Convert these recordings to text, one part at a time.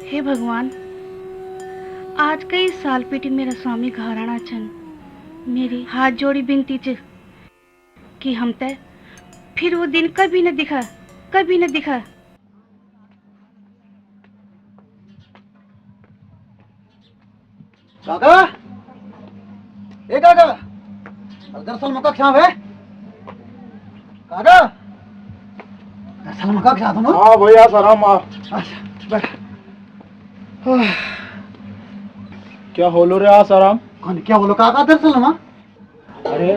हे भगवान, आज कई साल पीटी मेरा स्वामी घराना चन मेरी हाथ जोड़ी बिनती च कि हम तय फिर वो दिन कभी न दिखा, कभी न दिखा। काका, ए काका, दरअसल मका क्या है? काका, दरअसल मका क्या तुम? हाँ भैया सलाम आप। अच्छा, बैठ। क्या होलो रे आसाराम? कौन क्या बोलो काका दरअसल माँ? अरे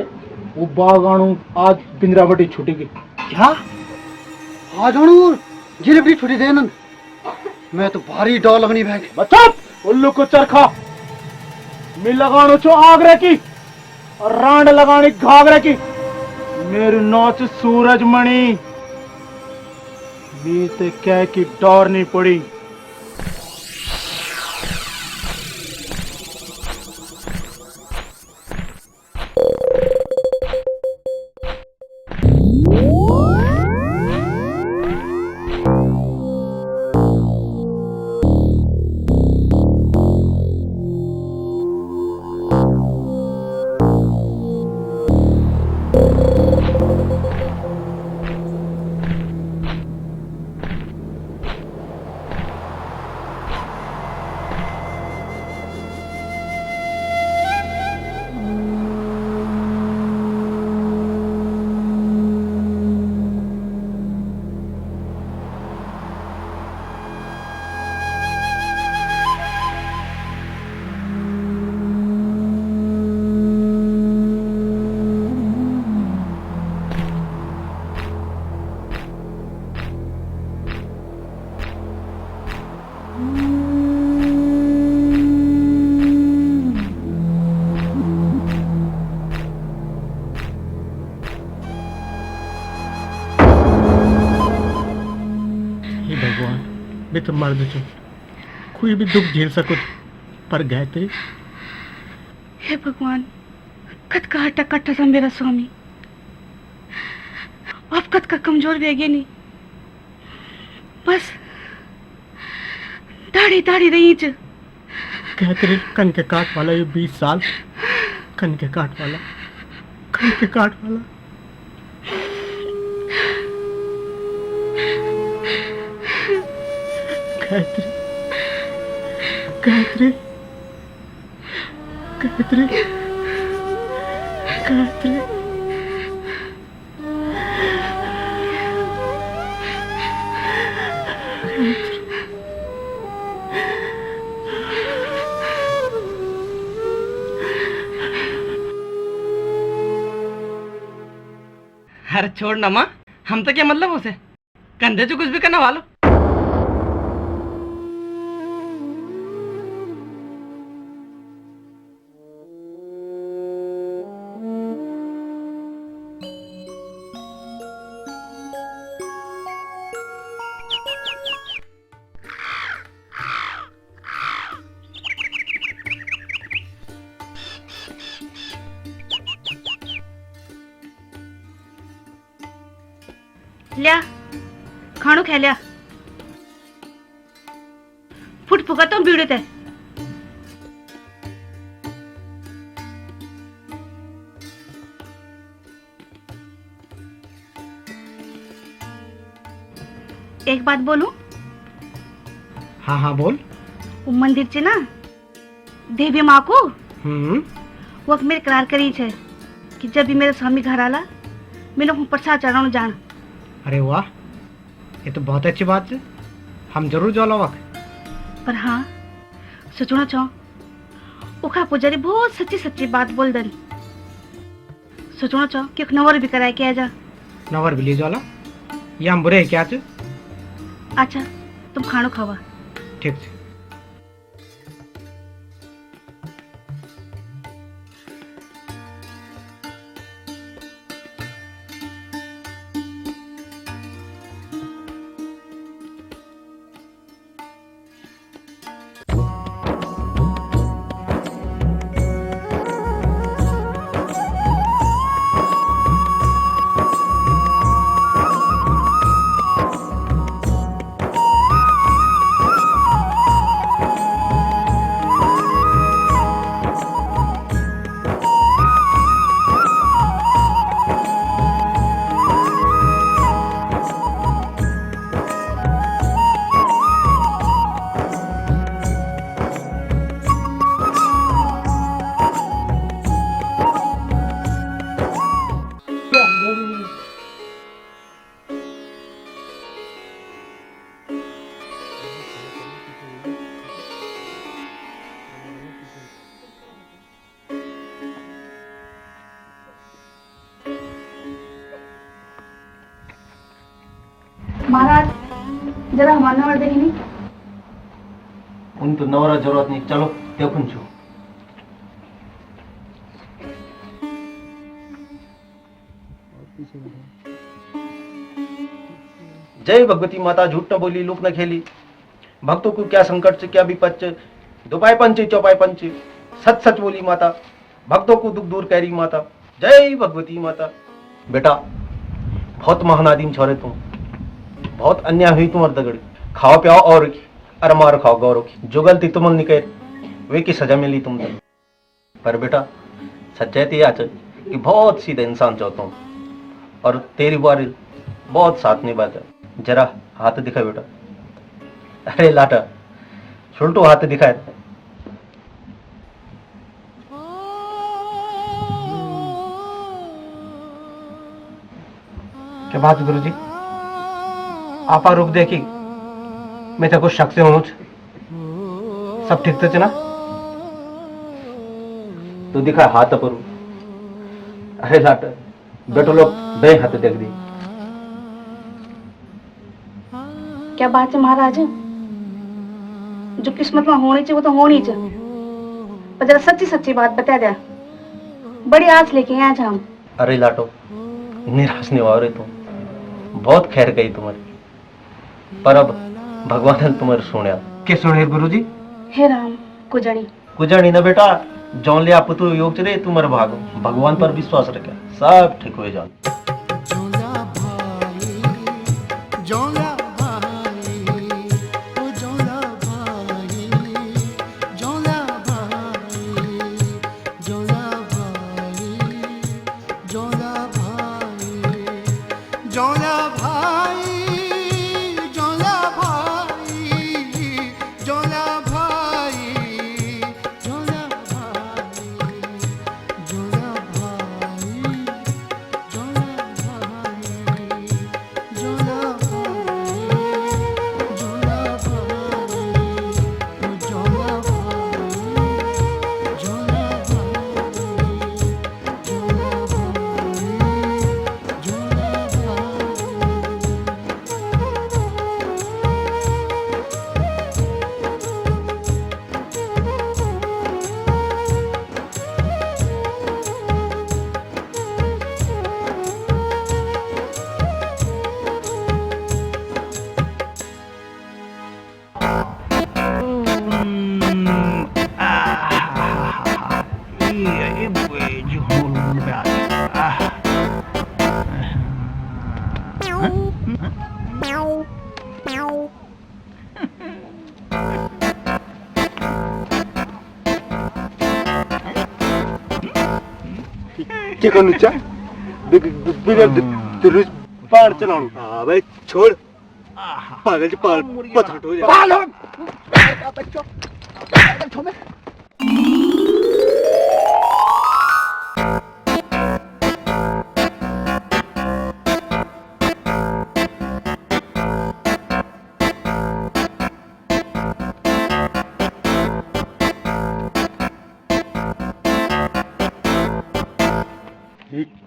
वो बागानू आज पिंजरावटी छुट्टी की। क्या? आज हूँ जिले बड़ी छुट्टी देनन। मैं तो भारी डर लगनी बैग। बच्चा उल्लू को चरखा मैं लगानो छो आगरे की और रांड लगानी घाघरे की। मेरी नौच सूरजमणि मी ते कह की डर नहीं पड़ी। भगवान मैं तो मर्द छू कोई भी दुख झेल सको पर गायत्री। हे भगवान, कद का हट्टा कट्टा था मेरा स्वामी। अब कद का कमजोर वेगे नहीं, बस दाढ़ी दाढ़ी रही च। गायत्री कन के काट वाला ये 20 साल कन के काट वाला कन के काट वाला। गायत्री गायत्री गायत्री गायत्री। अरे छोड़ ना माँ, हम तो क्या मतलब उसे कंधे से कुछ भी करना वालो। लिया खाणो खा लिया। फुट फुका तो बीड़े है। एक बात बोलूं? हाँ हाँ बोल। वो मंदिर चे ना देवी माँ को वो मेरे करार करी छे कि जब भी मेरे स्वामी घर आला मैंने ऊपर प्रसाद चढ़ाने जान। अरे वाह, ये तो बहुत अच्छी बात है। हम जरूर जाला वक्त। पर हाँ सोचना चाहो उखा पुजारी बहुत सच्ची सच्ची बात बोल दन। सोचना चाहो कि एक नवर भी कराए के आ जा। नवर भी ले जाला ये हम बुरे है क्या चे? अच्छा तुम खानो खावा। ठीक है। जरा हमारा नंबर देखी नहीं। उन तो नवरा जरूरत नहीं, चलो देखूं छो। जय भगवती माता, झूठ न बोली, लूक न खेली। भक्तों को क्या संकट से क्या विपद से, दुपाय पंचे चौपाय पंचे, सच सच बोली माता, भक्तों को दुख दूर करी माता। जय भगवती माता। बेटा बहुत महानादीम छोरे तुम, बहुत अन्याय हुई तुम्हारे दगड़। खाओ प्याओ और अरे मार खाओ गौरव की, जो गलती तुमन निकल वे की सजा मिली तुम तो। पर बेटा सच्चाई तो यह कि बहुत सीधा इंसान चाहता हूँ और तेरी बारी बहुत साथ निभाता। जरा हाथ दिखा बेटा। अरे लाटा छुलटू हाथ दिखाए। क्या बात गुरुजी, आपा रुक देखी, मैं तो कुछ शक से हूँ। सब ठीक तो ना? तो दिखा हाथ पर। अरे लाटा बेटो लोग बे हाथ देख दी। क्या बात है महाराज, जो किस्मत में होनी चाहिए वो तो होनी चाहिए, पर जरा सच्ची सच्ची बात बता दे। बड़ी आस लेके आए थे हम। अरे लाटो निराश नहीं हो रहे तुम, बहुत खैर गई तुम्हारी, पर अब भगवान ने तुम्हारे सुनिया। के सुने गुरुजी? हे राम कुजणी कुजणी ना बेटा, जौन लिया पुत्र योग चले तुम्हारे भागो, भगवान पर विश्वास रखे सब ठीक हो जाए। क्या करनु चा? बिगड़ तेरे पार चलाऊं। हाँ भाई छोड़, पागल जी पाल पथट हो जाए।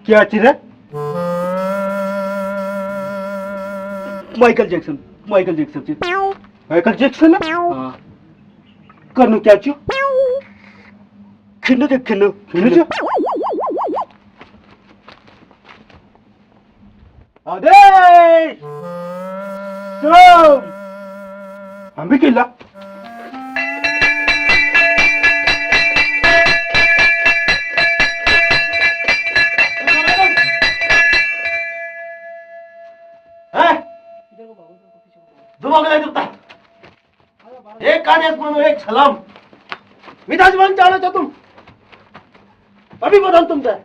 क्या चीज है? माइकल जैक्सन, माइकल जैक्सन चीज, माइकल जैक्सन है? हाँ। करनु क्या चीज? खिन्नो देख, खिन्नो खिन्नो चीज। आदेश सुन, हम भी किला एक काने सुनो, एक सलाम मिजाज बन जाना चाहो तुम, अभी बदल तुमसे।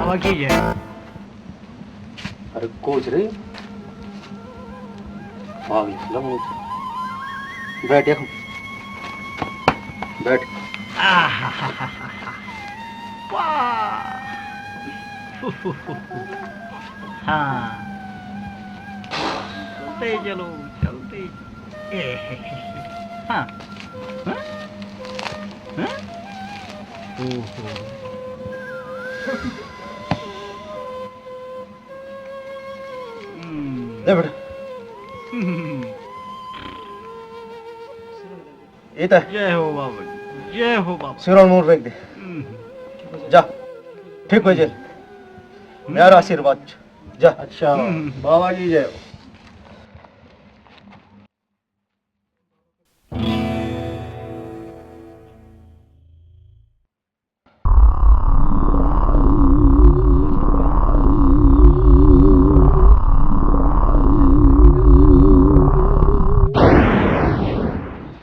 बाबा की जय। अरे कोच रे आ गई लगो बैठ एक बैठ हाँ चलते चलो चलते हाँ हाँ? हाँ? ओहो ले बेटा ये तो जय हो बाबा जी, जय हो बाबा। सिरोन मोर फेंक दे जा ठीक हो जाए मेरा आशीर्वाद जा। अच्छा बाबा की जय।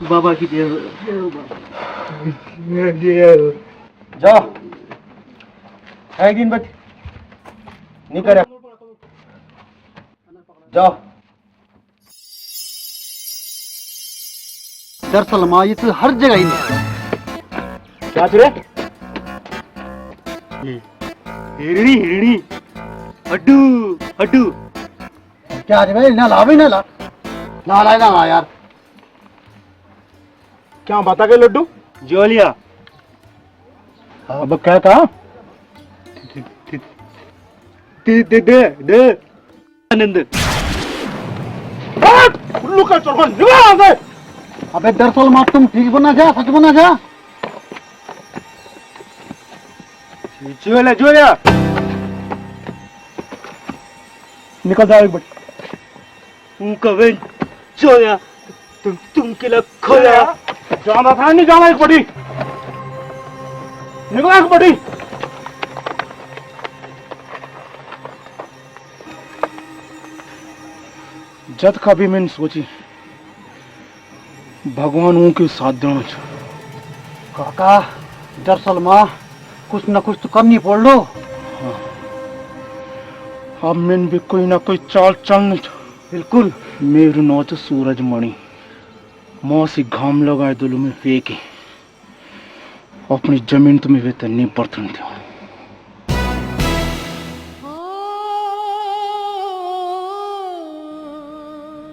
बाबा की जय हो, जय हो बाबा, जय हो। जा एक दिन बैठ निकल जाओ। दरअसल माँ ये तो हर जगह ही नहीं। क्या रे हिरणी हिरणी हड्डू हड्डू क्या रे भाई ना ला भाई ना ला ना ला ना ला यार। क्या बता के लड्डू जोलिया अब क्या कहा दे दे दे दे आनंद उल्लू का चौहान निकल आ गए। अबे दरअसल माँ तुम ठीक बना जा सच बना जा। जोलिया जोलिया निकल जाओ एक बार उनका वेन जोलिया तुम के लिए खोया जाना था नहीं जाना एक बड़ी निकला एक बड़ी जद का भी मैंने सोची भगवान उनके साथ देना चाहिए। काका दरअसल माँ कुछ न कुछ तो करनी पड़ लो। अब मैंने भी कोई ना कोई चाल चलनी चाहिए। बिल्कुल मेरू नौच सूरजमणि मौसी घाम लगाए दुलू में फेंके अपनी जमीन तुम्हें वेतन नहीं बर्तन थे।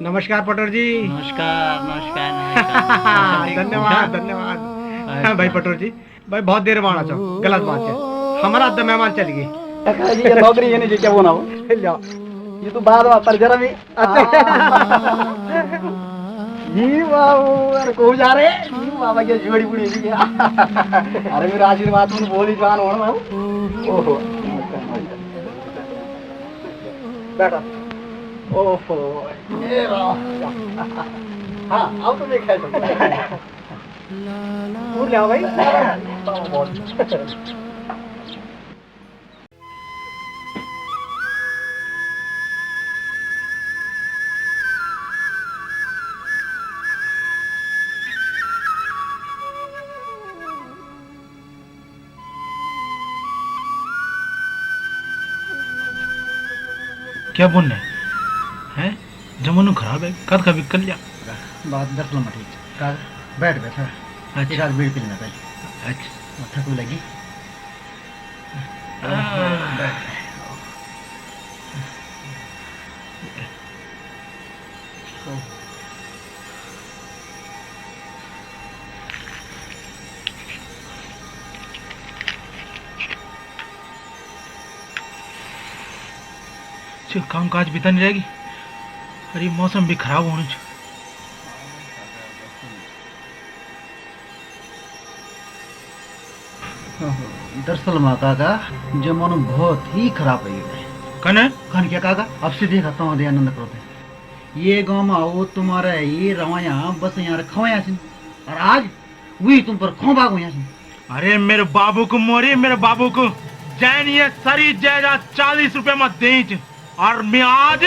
नमस्कार पटोर जी। नमस्कार नमस्कार धन्यवाद धन्यवाद। हाँ भाई पटोर जी भाई बहुत देर माना चाहो गलत बात है हमारा अद्दा मेहमान चली गई। ये नौकरी है नहीं क्या बोना हो ये तो बाद में पर जरा भी ये बाबू अरे को जा रहे ये बाबा की जोड़ी बुड़ी है अरे मेरा आशीर्वाद तुम बोली जान हो ना ओहो बैठो ओहो ये हाँ अब तो मैं खेल पूर ले आओ भाई क्या बोलने है जमानो खराब है कद का विकल लिया बात दस लम्बा ठीक है बैठ बैठ एक आध बीड़ पी लेना पहले अच्छा थक भी लगी चल काम काज बीता नहीं जाएगी अरे मौसम भी खराब होने चाहिए। दरअसल माँ काका जमानो बहुत ही खराब है कन है खान क्या काका अब से देखा हूँ आनंद करो ये गाँव में आओ तुम्हारा ये रवाया बस यहाँ रखवाया और आज वही तुम पर खो भाग यहाँ अरे मेरे बाबू को मोरी मेरे बाबू को जैन ये सारी जायदाद 40 रुपए में दे और मैं आज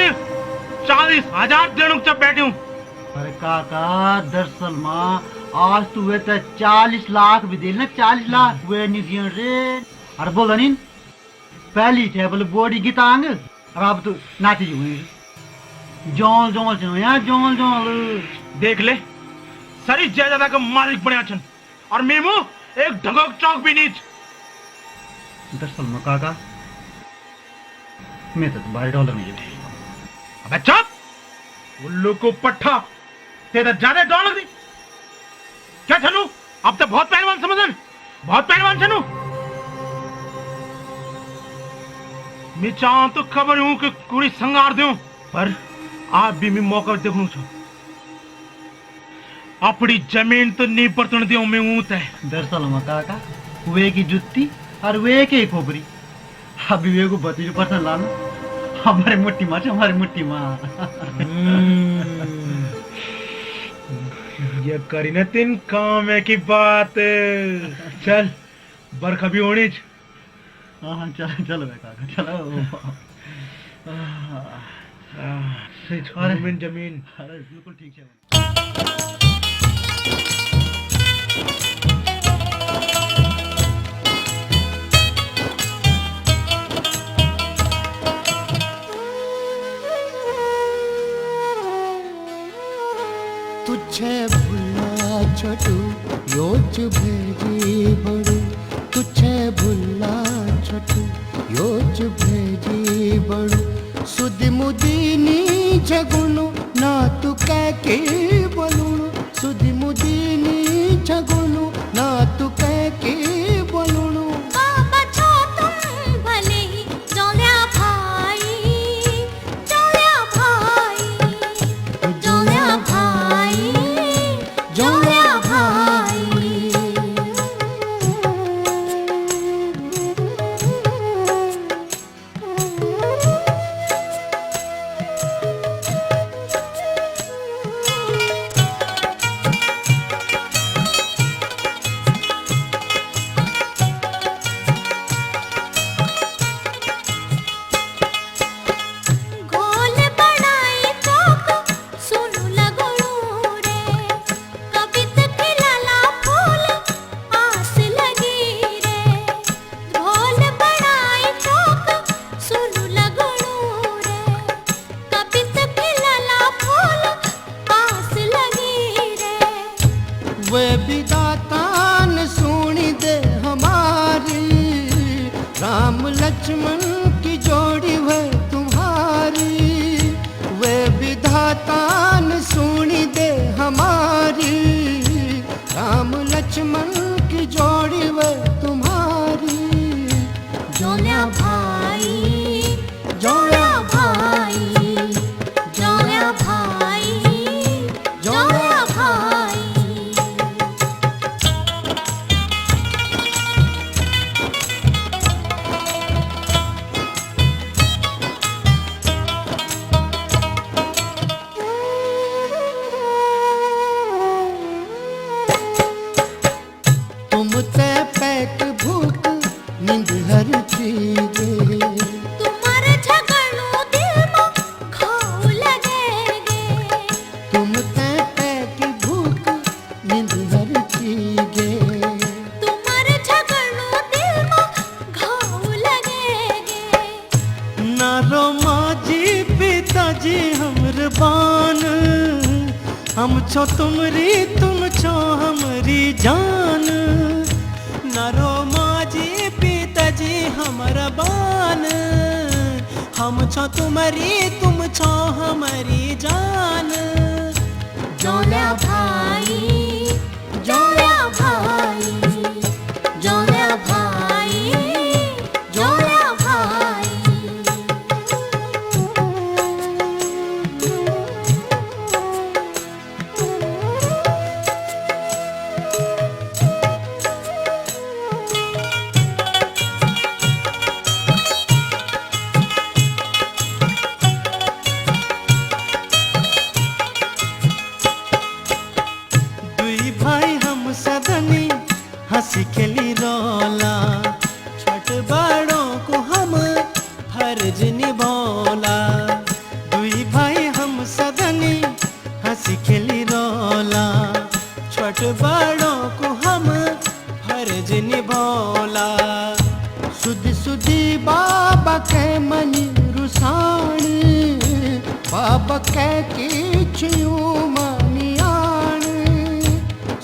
40,000 देने को बैठी हूँ। अरे काका दरअसल माँ आज तू वे तो 40 लाख भी दे ना 40 लाख वे नहीं दिए रे अरे बोल नहीं पहली थे बोले बॉडी गीतांग और अब तो नाची हुई जोल जोल चलो यहाँ जोल जोल देख ले सारी जायदाद का मालिक बने छन और मेमो एक ढगोक चौक भी नीच। दरअसल मैं काका मैं तो $12 नहीं दे। अबे चुप उल्लू को पट्टा तेरा ज्यादा डॉलर दी क्या छनु अब तो बहुत पहलवान समझन बहुत पहलवान छनु मैं चाहूं तो खबर हूं कि कुड़ी संगार दूं पर आप भी मैं मौका देखूं छो अपनी जमीन तो नहीं परतन दियो मैं ऊत है। दरअसल मैं काका वे की जुत्ती और वे के खोपरी अभी वे को 32% लाना हमारे मुट्ठी माँ हमारी मुट्ठी माँ ये करी न तीन काम है की बात चल बरखा भी होनी हाँ चलो चलो काका चलो जमीन जमीन अरे बिल्कुल ठीक है। तुझे भुला छोटू योच भेजी बड़ू तुझे भुला छोटू योच भेजी बड़ू सुध मुदीनी जगुनु ना तू कह के बोलूनु सुध मुदीनी जगुनु ना तू कह के बोलूनु बाबा छो तुम भले ही जोल्या भाई जोल्या भाई जोल्या भाई जोल्या भाई घोल बनाई चौक सुनु लगुणू रे कवित खिलाला फूल आस लगी रे घोल बनाई चौक सुनु लगुणू रे कवित खिलाला फूल आस लगी रे वे विदातान सुनी दे हमारी राम लक्ष्मण की जोड़ी है तुम्हारी वे विधातान सुनी दे हमारी राम लक्ष्मण की जोड़ी है तुम्हारी जोल्या भाई जोल्या भाई जोल्या भाई जोल्या भाई तुम ते पैक भूख नींद हर चीजे तुम्हारे झगड़ू दिल में घाव लगेगे तुम ते पैक भूख नींद हर चीजे तुम्हारे झगड़ू दिल में घाव लगेगे नारो माजी पिताजी हमर बान हम छो तुमरी तुम छो हमरी जान नारो माजी पिताजी हमर बान हम छो तुम्हारी तुम छो हमारी जान जोल्या भाई जोल्या भाई जोल्या भाई जोल्या भाई दुई भाई हम सदनी हंसी खेली रोला छोट बड़ों को हम फर्ज निभोला दुई भाई हम सदनी हंसी खेली रोला छोट बड़ों को हम फर्ज निभोला सुध सुधी बाबा के मनी रुसान बाबा के किचयू मनियान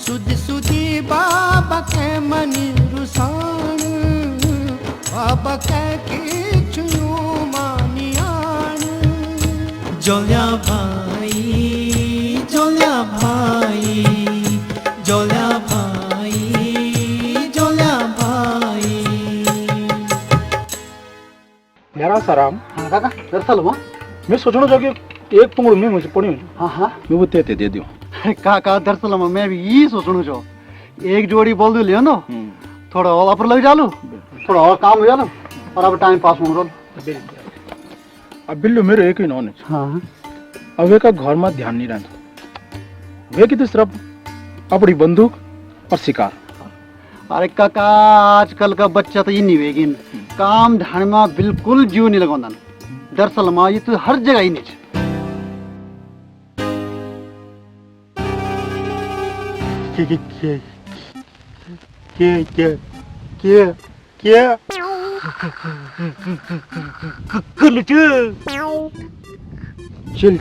सुध सुधी बाबा के मनी रुसान बाबा के किचयू मनियान जोल्या भाई जोल्या भाई जोल्या भाई जोल्या भाई मेरा सराम हाँ काका दरअसल वो मैं सोचना था कि एक पंगड़ में मुझे पड़ी हाँ हाँ मैं वो ते दे दियो काका दरअसल मैं भी यही सोचणु छो एक जोड़ी बोल दो लियो ना थोड़ा और अपर लग जालू थोड़ा और काम हो जालू और अब टाइम पास हो रहा अब बिल्लू मेरे एक ही नॉन है हाँ अब वे का घर में ध्यान नहीं रहता वे की तो सिर्फ अपनी बंदूक और शिकार अरे काका आजकल का बच्चा तो ये नहीं वेगिन काम ढाण में बिल्कुल जीव नहीं लगाਉਂदा दरअसल माँ ये तो हर जगह ही नहीं छे। चल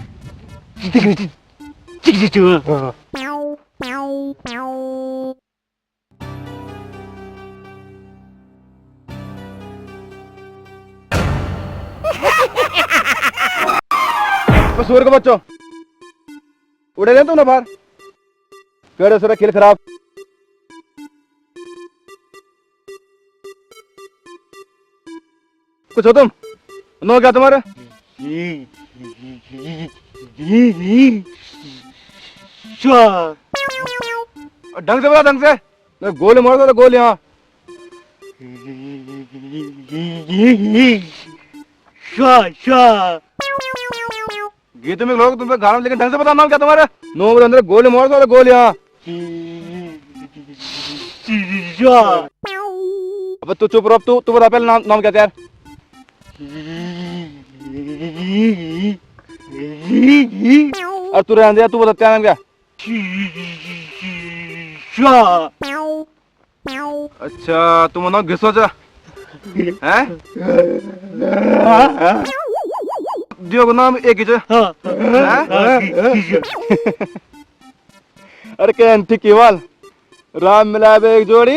सूर के बच्चों उड़े रहे तुम ना बाहर केड़े सरा खेल खराब कुछ हो तुम नो क्या तुम्हारे ढंग से बोला ढंग से मैं गोली मार दो गोली यहाँ गीत में लोग तुम पे गाना लेकिन ढंग से बता नाम क्या तुम्हारा नो मेरे अंदर गोली मार दो गोली यहाँ अब तू चुप रहो तू बता पहले नाम क्या यार और तू रहने दे तू बता क्या नाम क्या अच्छा तुम ना घिसो जा हैं दियो को नाम एक ही अरे क्या ठीक केवल राम मिलावे एक जोड़ी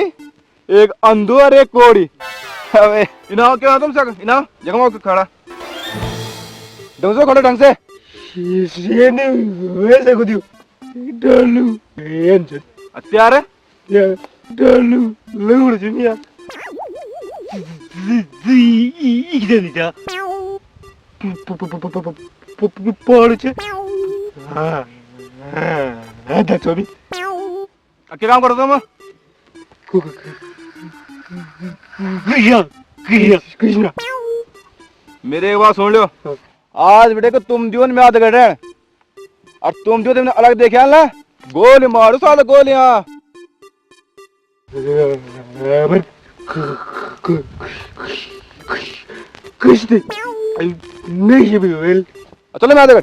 एक अंधू और एक कोड़ी अबे इनाओ क्या तुम सब इनाओ जगह खड़ा ढंग से खड़ो ढंग से वैसे को दियो डालू अत्यार डालू लंगड़ जुनिया पड़ छे हां देखो भी क्या काम करो तुम कृष्णा मेरे एक बात सुन लो आज बेटे को तुम दियो में याद कर रहे हैं और तुम दियो तुमने अलग देखे ना गोली मारो साले गोलियां कृष्ण नहीं भी वेल चलो मैं याद कर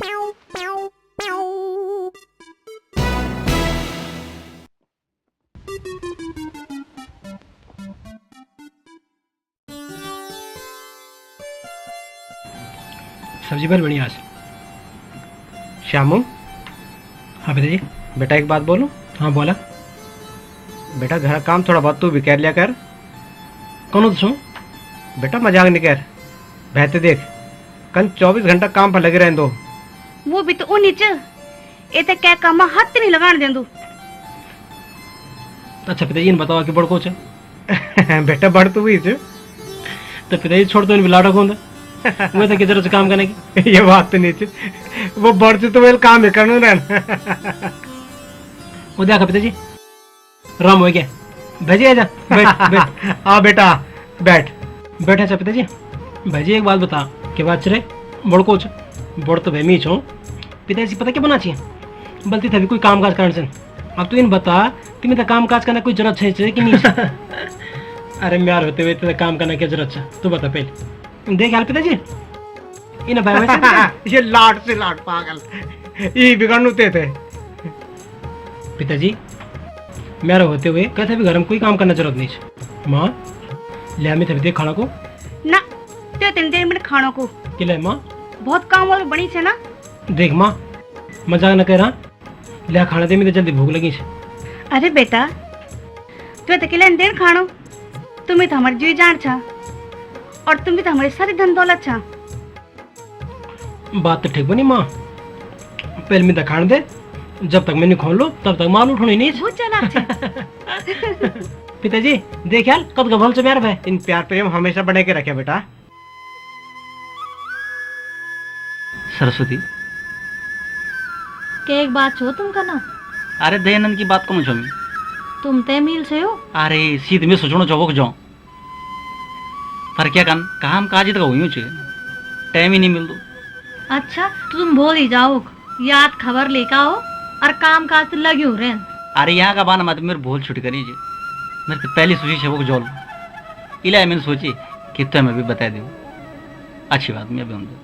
सब्जी बन बढ़िया आज श्यामू हाँ बेटा जी बेटा एक बात बोलूं हाँ बोला बेटा घर का काम थोड़ा बहुत तू भी कर लिया कर कौन हो तुम बेटा मजाक नहीं कर बहते देख कल 24 घंटा काम पर लगे रहने दो वो भी तो उन्हीं च ए ते क्या काम हाथ नहीं लगाने देंदू अच्छा पिताजी ने बताओ कि बड़ कोच बेटा बड़ तू भी तो पिताजी छोड़ दो लाड़ा कौन मैं तो किधर से काम करने की ये बात तो नहीं थी वो बड़ से तो वेल काम ही करना रहना वो देखा पिताजी राम हो गया भेजी आजा बैठ बैठ हाँ बेटा बैठ बैठ अच्छा पिताजी भाजी एक बात बता के बात चले बड़ कोच बड़ तो भैमी छो पिताजी पता क्या बना चाहिए बल्कि तभी कोई काम काज करने से अब तू इन बता तुम्हें तो काम काज करना कोई जरूरत है कि नहीं अरे म्यार होते हुए तो काम करना क्या जरूरत है तू बता पहले देख यार पिताजी इन भाई वैसे ये लाट से लाट पागल ये बिगड़ने थे पिताजी मेरा होते हुए कहते भी घर में कोई काम करना जरूरत नहीं माँ ले हमें तभी देख खाना को ना तो इतनी देर में खानों को किले माँ बहुत काम वाली बनी से ना। देख माँ मजाक न कर ले खाना दे मुझे जल्दी भूख लगी छे। अरे बेटा तू तो किले देर खानो, तुम्हें तो हमारी जी जान छा और तुम्हें तो हमारी सारी धन दौलत छा। बात तो ठीक बनी माँ, पहले मैं खाने दे, जब तक मैंने खोल लो तब तक माल उठोनी नहीं छे। बहुत चालाक छे। पिताजी देख यार कद का भल से प्यार भाई, इन प्यार प्रेम हमेशा बने के रखे बेटा। सरस्वती के एक बात छो तुम कना, अरे दयानंद की बात को मुझो में तुम ते मिल से हो। अरे सीध में सोचनो चौक जाओ पर क्या कन काम काज तो हुई छे, टाइम ही नहीं मिल दो। अच्छा तो तुम भूल ही जाओ, याद खबर लेकर आओ और काम काज तो लगे हो रहे। अरे यहाँ का बाना मत मेरे भूल छुट करी जे, मेरे तो पहली सोची वो जोल इलाय मैंने सोची कि तो मैं भी बता दूँ, अच्छी बात मैं भी हूँ।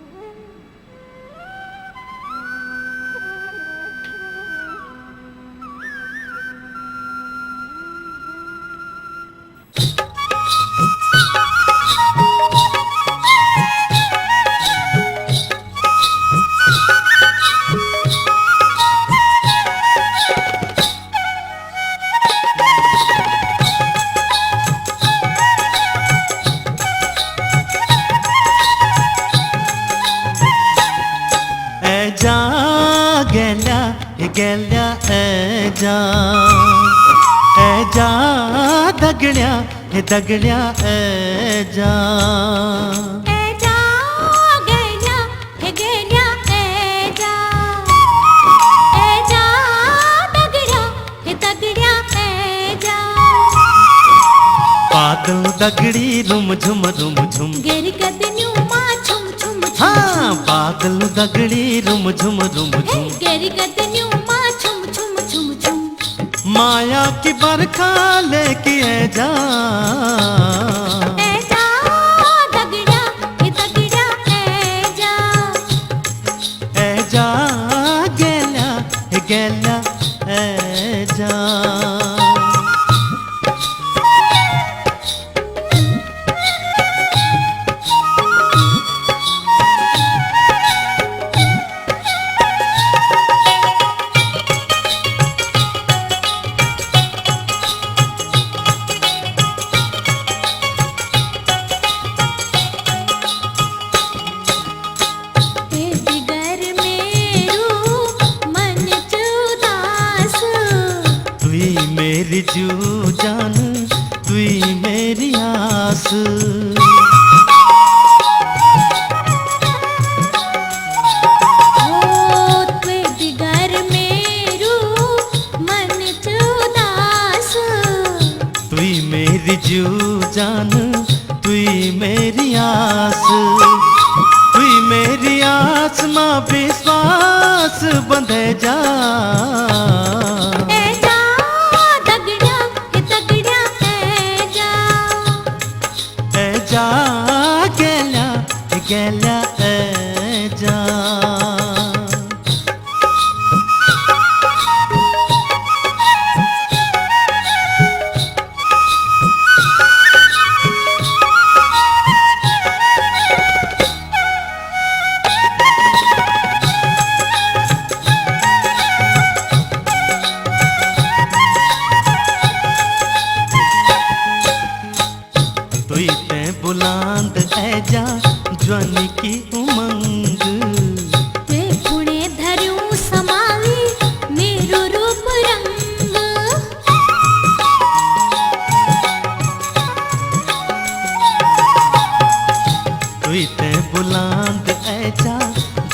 गेल्या जा दगड्या हे दगड्या जा बादल दगड़ी रुम झुम गेरी कदन्यू माँ छुम छुम छुम। हाँ बादल दगड़ी रुम झुम गेरी कदन्यू माँ छुम छुम छुम छुम। माया की बरखा लेके जा दगड़ा हे दगड़ा जा गेल्या हे गेल्या जा मेरी जू जान तुई मेरी आस बिगर मेरू मन चुदास तुई मेरी जू जान तुई मेरी आस तुई मेरी आस माँ विश्वास बंधे जा गेल्या जा तुई ते बुलांद जा ज्वानी की उमंग वे पुणे धर्यू समावी मेरो रूप रंग तुई ते बुलांद जा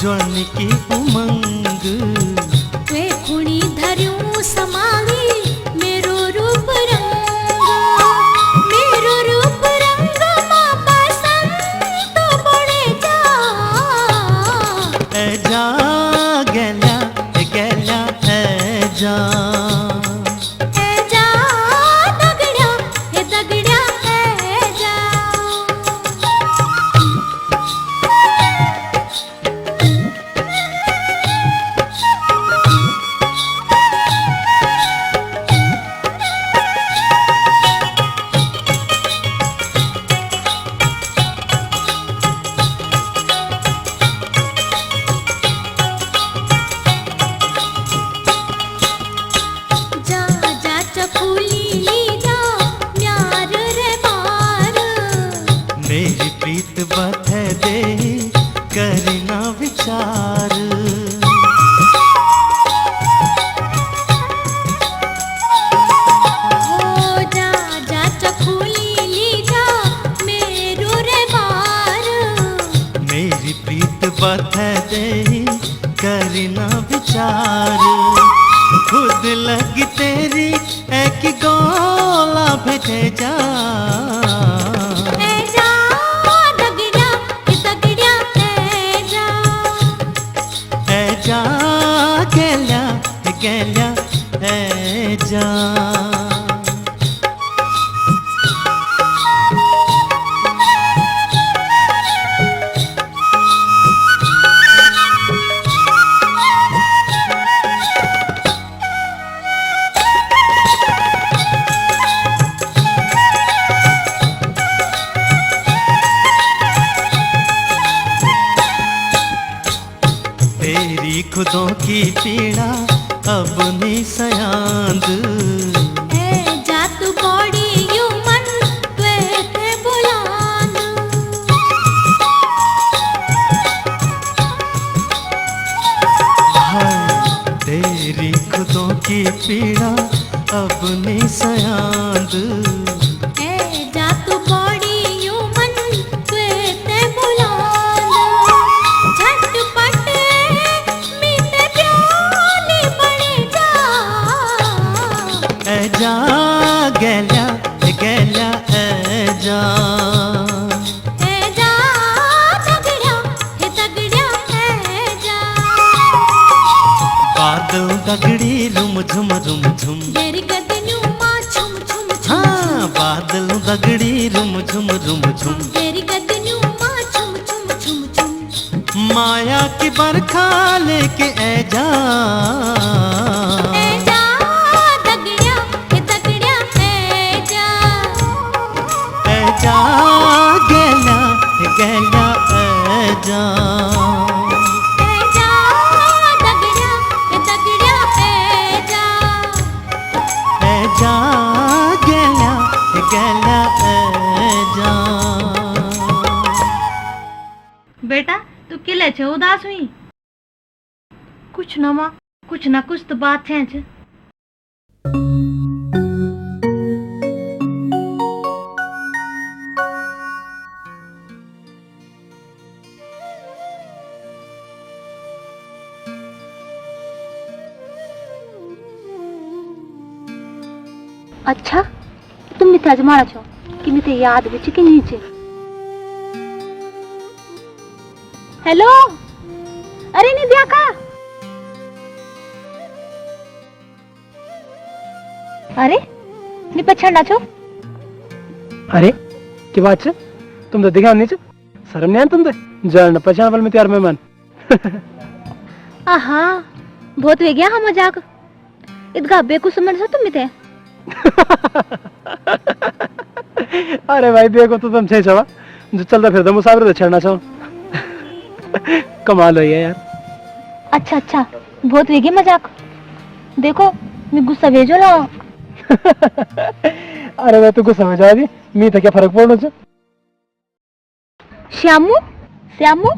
ज्वानी की उमंग वे पुणे धर्यू समावी मेरो रूप रंग माँ पसंद तो बड़े जा रहते ही करना विचार खुद लग तेरी एक गोला भेजे जा गेल्या गेल्या ए जा तेरी खुदों की पीड़ा अब नहीं सयांद जा तू बॉडी यू मन त्वे थे बुलांद हाय तेरी खुदों की पीड़ा अब नहीं सयांद जा तू बॉडी यू मन त्वे थे बुलांद झटपट मीते प्याले बने जा ए जा गेल्या गेल्या ए जा तगड्या है जा बादल दगड़ी रुम झुम तेरी गदनू मां छुम छुम छुम हाँ बादल दगड़ी रुम झुम तेरी गदनू मां छुम छुम छुम छुम माया की बरखा लेके ए जा तगड्या है जा ए जा गेल्या गेल्या ए जा तगड्या है जा ए जा गेल्या गेल्या ए जा बेटा तू किले छे उदास हुई कुछ ना माँ कुछ ना कुछ तो बात है छे। अच्छा तुम मिथे अजमाना छो कि मिथे याद विच कि नीचे। हेलो अरे निध्या का अरे नी पछाणना छो। अरे की बात छे तुम तो दिखा नहीं छे शर्म नहीं आन तुम ते जान पहचान वाले में तैयार मेहमान आहा बहुत वे गया हम मजाक इदगा बेकूफ समझ सो तुम मिथे। अरे भाई देखो तो तुम छे छवा जो चलता फिरता मुसाफिर तो छड़ना छो कमाल हो गया यार। अच्छा अच्छा बहुत वे गया मजाक देखो मैं गुस्सा भेजो ला। अरे मैं तुमको समझ आ दी मी तो क्या फर्क पड़ना छे। श्यामू श्यामू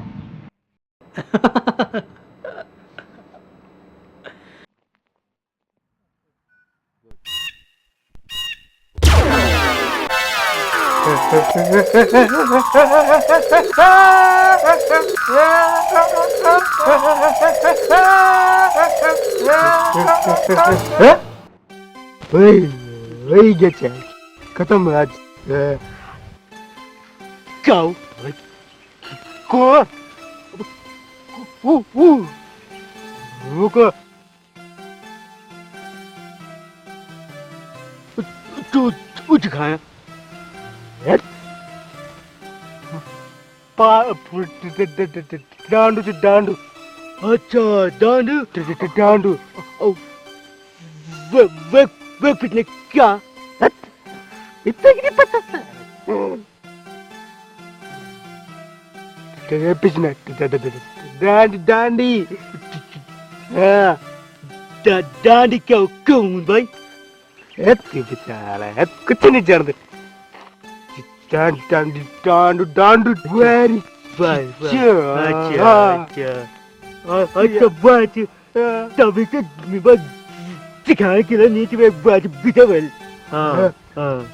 वही गेचे खत्म आज काऊ को रुको तू उठ खाया डांडू से डांडू अच्छा डांडू डांडू वे पिछले क्या इतना ही नहीं पता पिछले डांडी डांडी हाँ डांडी क्या क्यों भाई बेचारा है कुछ नहीं जानते डांडी डांडू डांडू वेरी अच्छा अच्छा बात तभी तो बस सिखाने के लिए नीचे में बात बिता वाली हाँ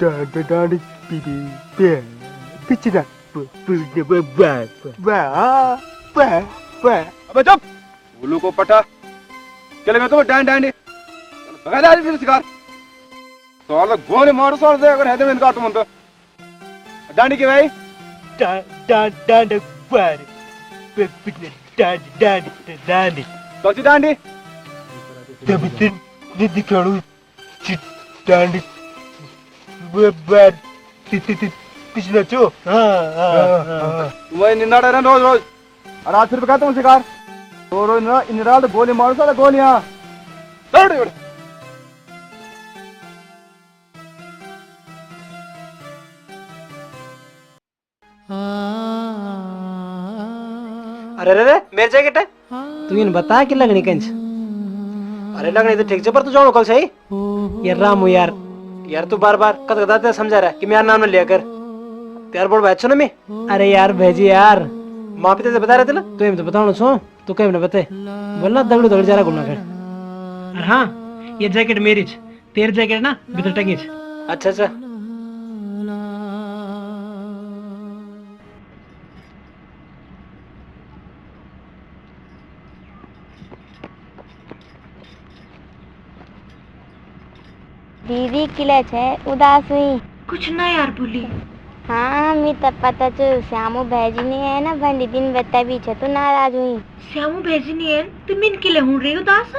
डांडी डांडी पीपी पिछड़ा अबे चुप उल्लू को पटा चले मैं तो डांड डांडी बगा दे फिर शिकार तो अलग गोने मार सो दे अगर है तो इनका तुम तो डांडी के भाई डांड पर डांडी तो ची डांडी दिखाड़ू डांडी पिछले चो तुम्हें निन्ना डर रोज रोज और आज फिर बगा तुम शिकार तो रोज ना इन रात गोली मार सो गोलियां दौड़ अरे रे मेरे जैकेट है तू इन बता कि लगनी कंच अरे लगनी तो ठीक से पर तू जाओ कल सही यार रामू यार यार तू बार बार कद कदाते समझा रहा है कि मेरा नाम न लिया कर यार बोल बैठो ना मैं अरे यार भेजी यार माँ पिता से बता रहे थे ना तो तो बताओ सो तू कहीं ना बते बोलना दगड़ू दगड़ जा रहा घूमना कर हाँ ये जैकेट मेरी तेरी जैकेट ना भीतर टंगी अच्छा अच्छा दीदी किले छे उदास हुई कुछ ना यार बोली हाँ मी तब पता चल श्यामू भेजी नहीं है ना बंदी दिन बता भी छे तो नाराज हुई श्यामू भेजी नहीं है तुम मिन के लिए हूं रही उदास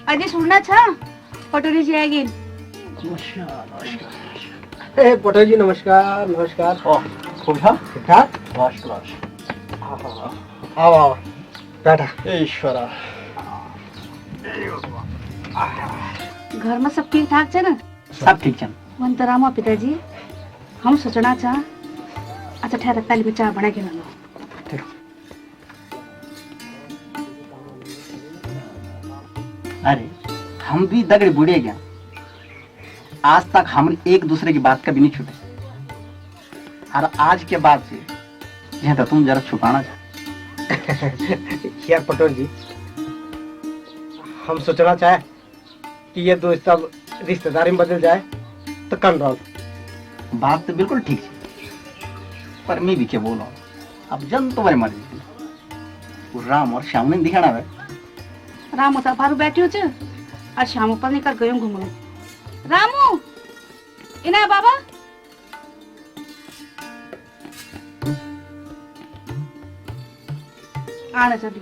अजय सुनना छा पटोरी जी आएगी पटेल जी नमस्कार नमस्कार खूब था ठीक ठाक फर्स्ट क्लास आओ आओ बैठा ईश्वरा घर में सब ठीक ठाक छे ना सब ठीक छन वंतरामा पिताजी हम सोचना छा अच्छा ठहर ताली में चाय बना के लाओ अरे हम भी दगड़े बुढ़े गया आज तक हम एक दूसरे की बात कभी नहीं छूटे और आज के बाद से यह तो तुम जरा छुपाना यार पटेल जी हम सोचना चाहे कि ये दोस्त सब रिश्तेदारी में बदल जाए तो कन रहो बात तो बिल्कुल ठीक है पर मैं भी क्या बोला अब जन तुम्हारी मर्जी वो राम और श्याम ने दिखाना है रामू तो बाहर बैठियो छ और शामू पर निकल गयो घूमने रामू इना बाबा आना चली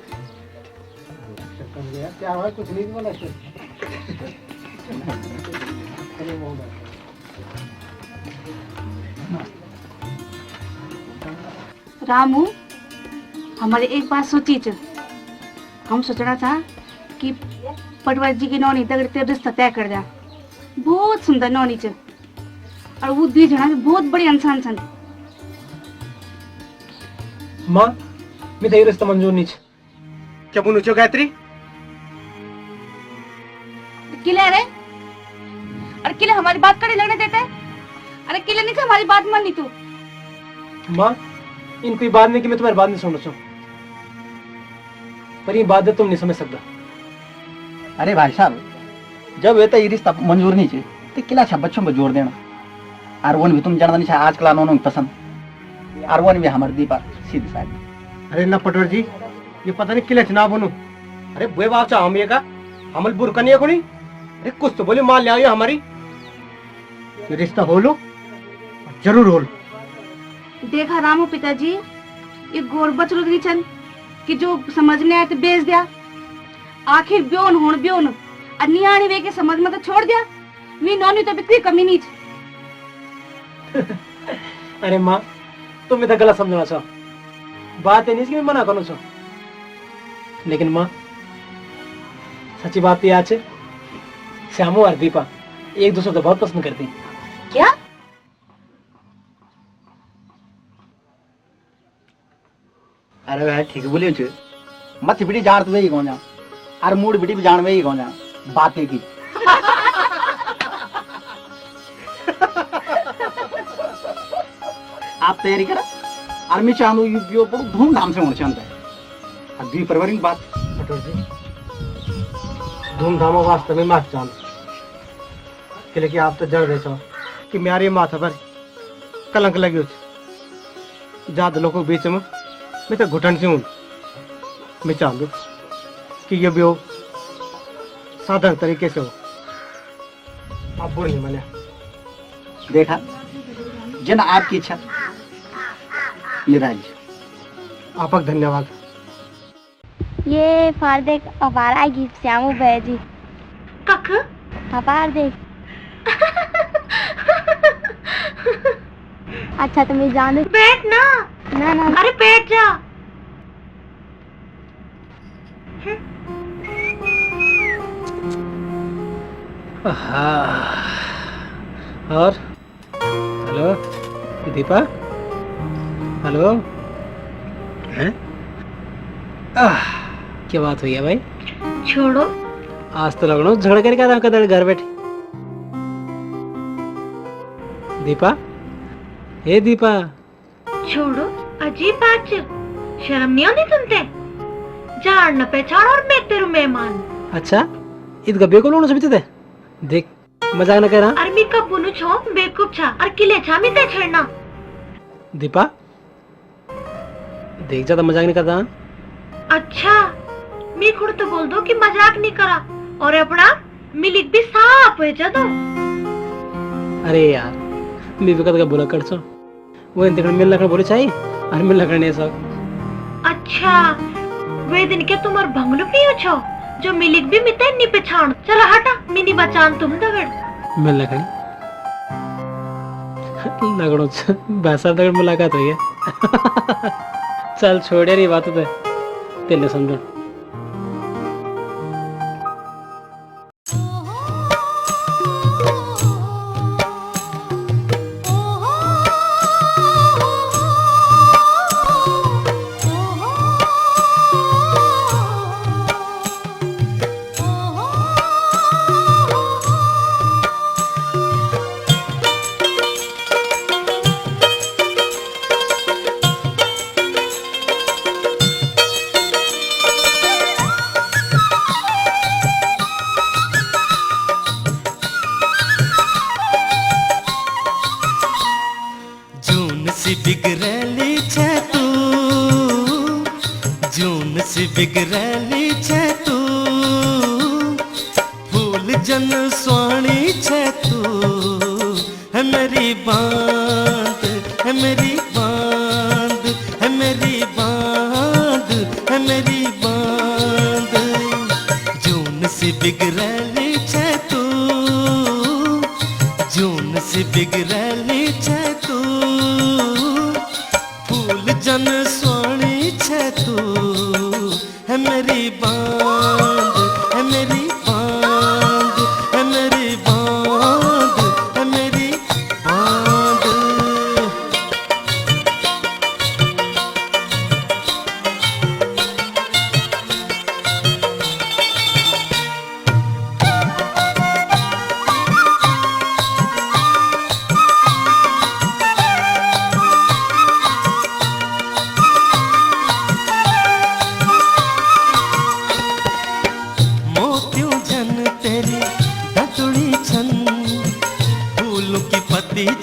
क्या हुआ कुछ नहीं बोला रामू हमारे एक बात सोची छ हम सोचना था कि पटवारी जी की नौनी दगड़ते रिश्ता तय कर जा बहुत सुंदर नौनी छ और वो दी जना भी बहुत बड़ी इंसान छन माँ मैं तो ये रिश्ता मंजूर नहीं छे क्या बोलूं छो गायत्री किले रे और किले हमारी बात कड़ी लगने देते अरे किले नहीं हमारी बात माननी तू माँ इनको ये बात नहीं कि मैं तुम्हारी बात नहीं सुनना चाहूँ पर ये बात तुम नहीं समझ सकता अरे भाई साहब जब ये तो ये रिश्ता मंजूर नहीं चाहिए तो किला अच्छा बच्चों को जोड़ देना और वो भी तुम जानना नहीं आज कला नोनों पसंद और वो भी हमारे दीपा सीधी साइड अरे ना पटोर जी ये पता नहीं किले ना बोलूं अरे बुए बाप चाह हम ये का हमल बुरका नहीं है कोनी अरे कुछ तो बोले मान ले आओ हमारी ये रिश्ता हो लो जरूर हो लो देखा रामू पिताजी ये गोर बचलो नहीं छन कि जो समझ में आए तो बेच दिया आखिर ब्योन होण ब्योन और नियाणी वे के समझ में तो छोड़ दिया वी नौनी तो बिक्री कमी नहीं छ अरे माँ तुम इतना गलत समझना चाहो बात है नहीं इसकी मैं मना करूँ चाहो लेकिन माँ सच्ची बात ये आज श्यामू और दीपा एक दूसरे को बहुत पसंद करती क्या अरे भाई ठीक बोलियो छु मत बिटी जान तो ही कौन जा अरे मूड बिटी भी जान में ही कौन जा बातें की आप तैयारी करा और मैं चाहूँ यो बड़ो धूमधाम से होना चाहता है और द्वी परिवार की बात बटोर जी धूमधाम वास्तव में मत जान के लिए आप तो जड़ रहे कि मेरे माथा पर कलंक लगी हो ज्यादा लोगों के बीच में मैं तो घुटन से हूँ मैं चाहूँ कि ये भी हो साधारण तरीके से हो आप बुरे नहीं माने देखा जन आपकी इच्छा ये राज्य आपका धन्यवाद ये फार देख अपार आएगी श्यामू भैया जी कख अपार देख अच्छा तो मैं जान बैठ ना ना ना अरे बैठ जा और हेलो दीपा हेलो हैं क्या बात हुई है भाई छोड़ो आज तो लगनो झगड़ कर क्या कदर घर बैठे दीपा हे दीपा छोड़ो अजीब बात है शर्म नहीं आती तुमते जान न पहचान और मैं तेरू मेहमान अच्छा इत गब्बे को लोण सबिते देख मजाक न करा अरे मैं कब बुनु छो बेवकूफ छा और किले छा मी ते छेड़ना दीपा देख ज्यादा मजाक नहीं करता अच्छा मैं खुद तो बोल दो कि मजाक नहीं करा और अपना मिलिक भी साफ है जदो अरे यार मैं भी कद बोला कर छो वो इन मिल लकड़ बोले चाहिए और मिल लकड़ नहीं सब अच्छा वे दिन के तुम और भंगलू पियो छो जो मिलिक भी मिते नहीं पहचान चलो हटा मिनी बचान तुम दगड़ मिल लकड़ी लगड़ो बैसा दगड़ मुलाकात हुई है चल छोड़ यार ये बात तो तेरे समझो बिगड़ली छे तू जून सी बिगड़ली छे तू फूल जन स्वाणी छे तू है मेरी बांध है मेरी बांध है मेरी बांध है मेरी बांध जून सी बिगड़ली छे तू जून सी बिगड़ली छे तू फूल जन सोनी छे तू है मेरी बांध है मेरी बांध है मेरी बांध है मेरी बांध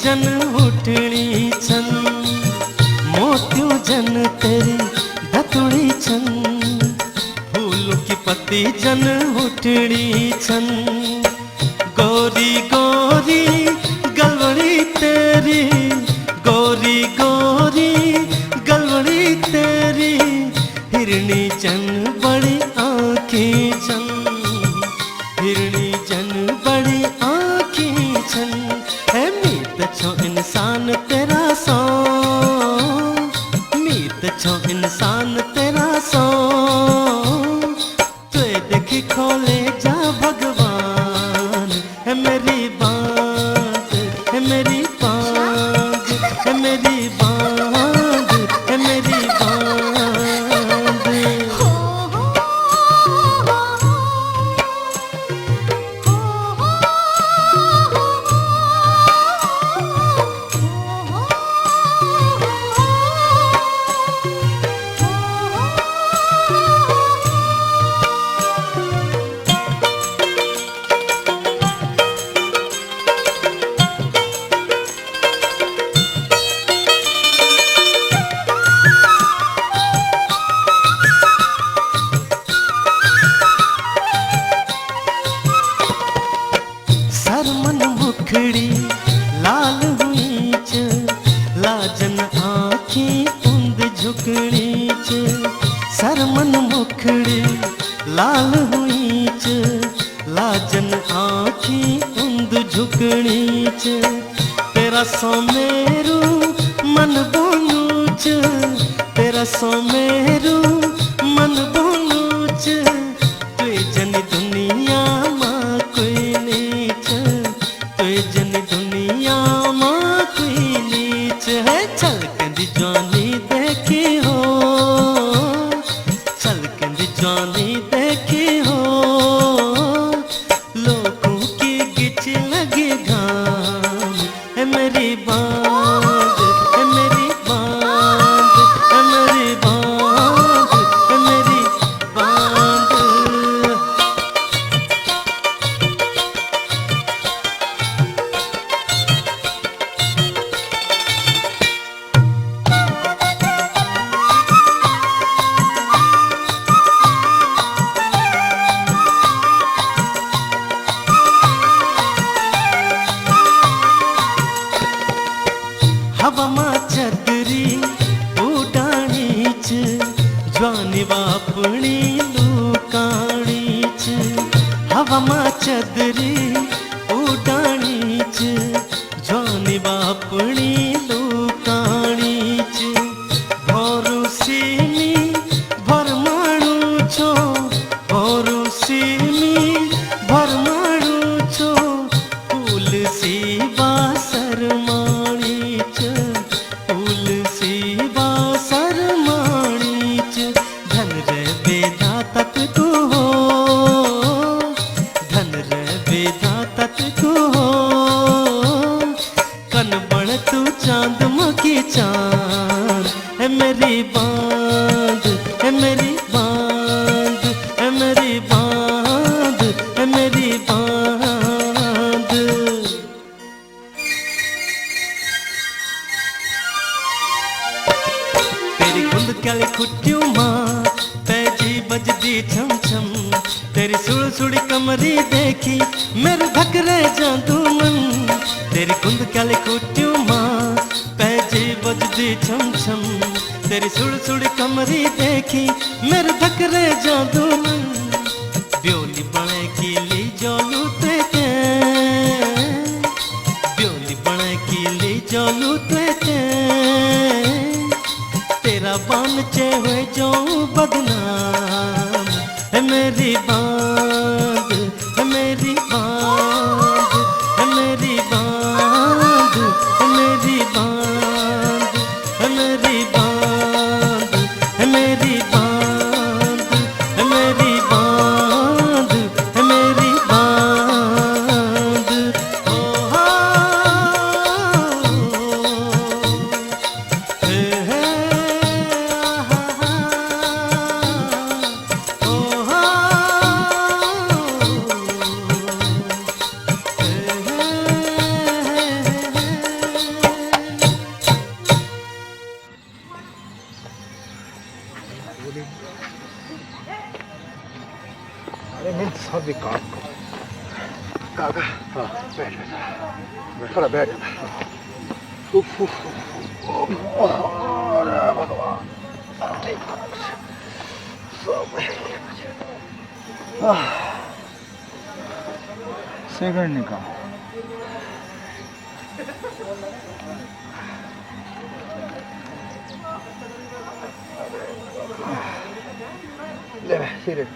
जन उठनी छन मोतियों जन तेरी धतुड़ी छन फूलों की पत्ती जन उठनी छन गोरी गोरी गलवड़ी तेरी गोरी गोरी गलवड़ी तेरी हिरणी जन बड़ी आँखें छन हिरणी जन बड़ी आँखें छन है मीत छो इंसान तेरा सो मीत छो इंसान तेरा सो तो देखी खोले जा भगवान है मेरी बात है मेरी बात है मेरी बात है मेरी बात सरमन मुखड़ी लाल हुई च लाजन आँखें उंद झुकड़ी च सरमन मुखड़ी लाल हुई च लाजन आँखें उंद झुकड़ी च तेरा सोमेरू मन बोनू च तेरा सोमेरू मन बोनू च तुए जन दुनिया मां कोई नीच तुए जन दुनिया मां कोई नीच है छलकंदी जवानी देखी हो छलकंदी जवानी देखी हो लोगों की गिच लगे घाम है मेरी बात है मेरी बात है मेरी बात है मेरी बात। हवा मां चदरी उडाणी च ज्वानी वापणी लुकाणी च हवा मां चदरी उडाणी च ज्वानी वापणी लुकाणी च भोरू सीमी भरमाणू छो भोरू सीमी भरमाणू छो फूल सी बासर माणी च फूल सी बासर माणी च धन रे बेदा तक को हो धन रे बेदा तक को हो कन बण तू चांद मकी चांद है मेरी बांध है मेरी बांध है मेरी बांध है मेरी बांध। तेरी गुंद काली खुट्टियों मां पैजी बजदी छम छम तेरी सुड़ सुड़ कमरी देखी मेरे धकरे जादू मन तेरी गुंद काली खुट्टियों मां पैजी बजदी छम छम तेरी सुड़ सुड़ कमरी देखी मेरे धकरे जादू मन ब्योली बने की ली जोलू ते ब्योली बने की ली जोलू ते तेरा बन चे हुए जो बदनाम है मेरी बांध है मेरी बांध है मेरी बांध है मेरी बांध है मेरी बांध है मेरी बांध है मेरी बांध है मेरी बांध। ओ हा हे हे सब भी काम काका हाँ बैठ बैठ थोड़ा बैठ उफ उफ अरे भगवान सेकंड निकाल ले सिगरेट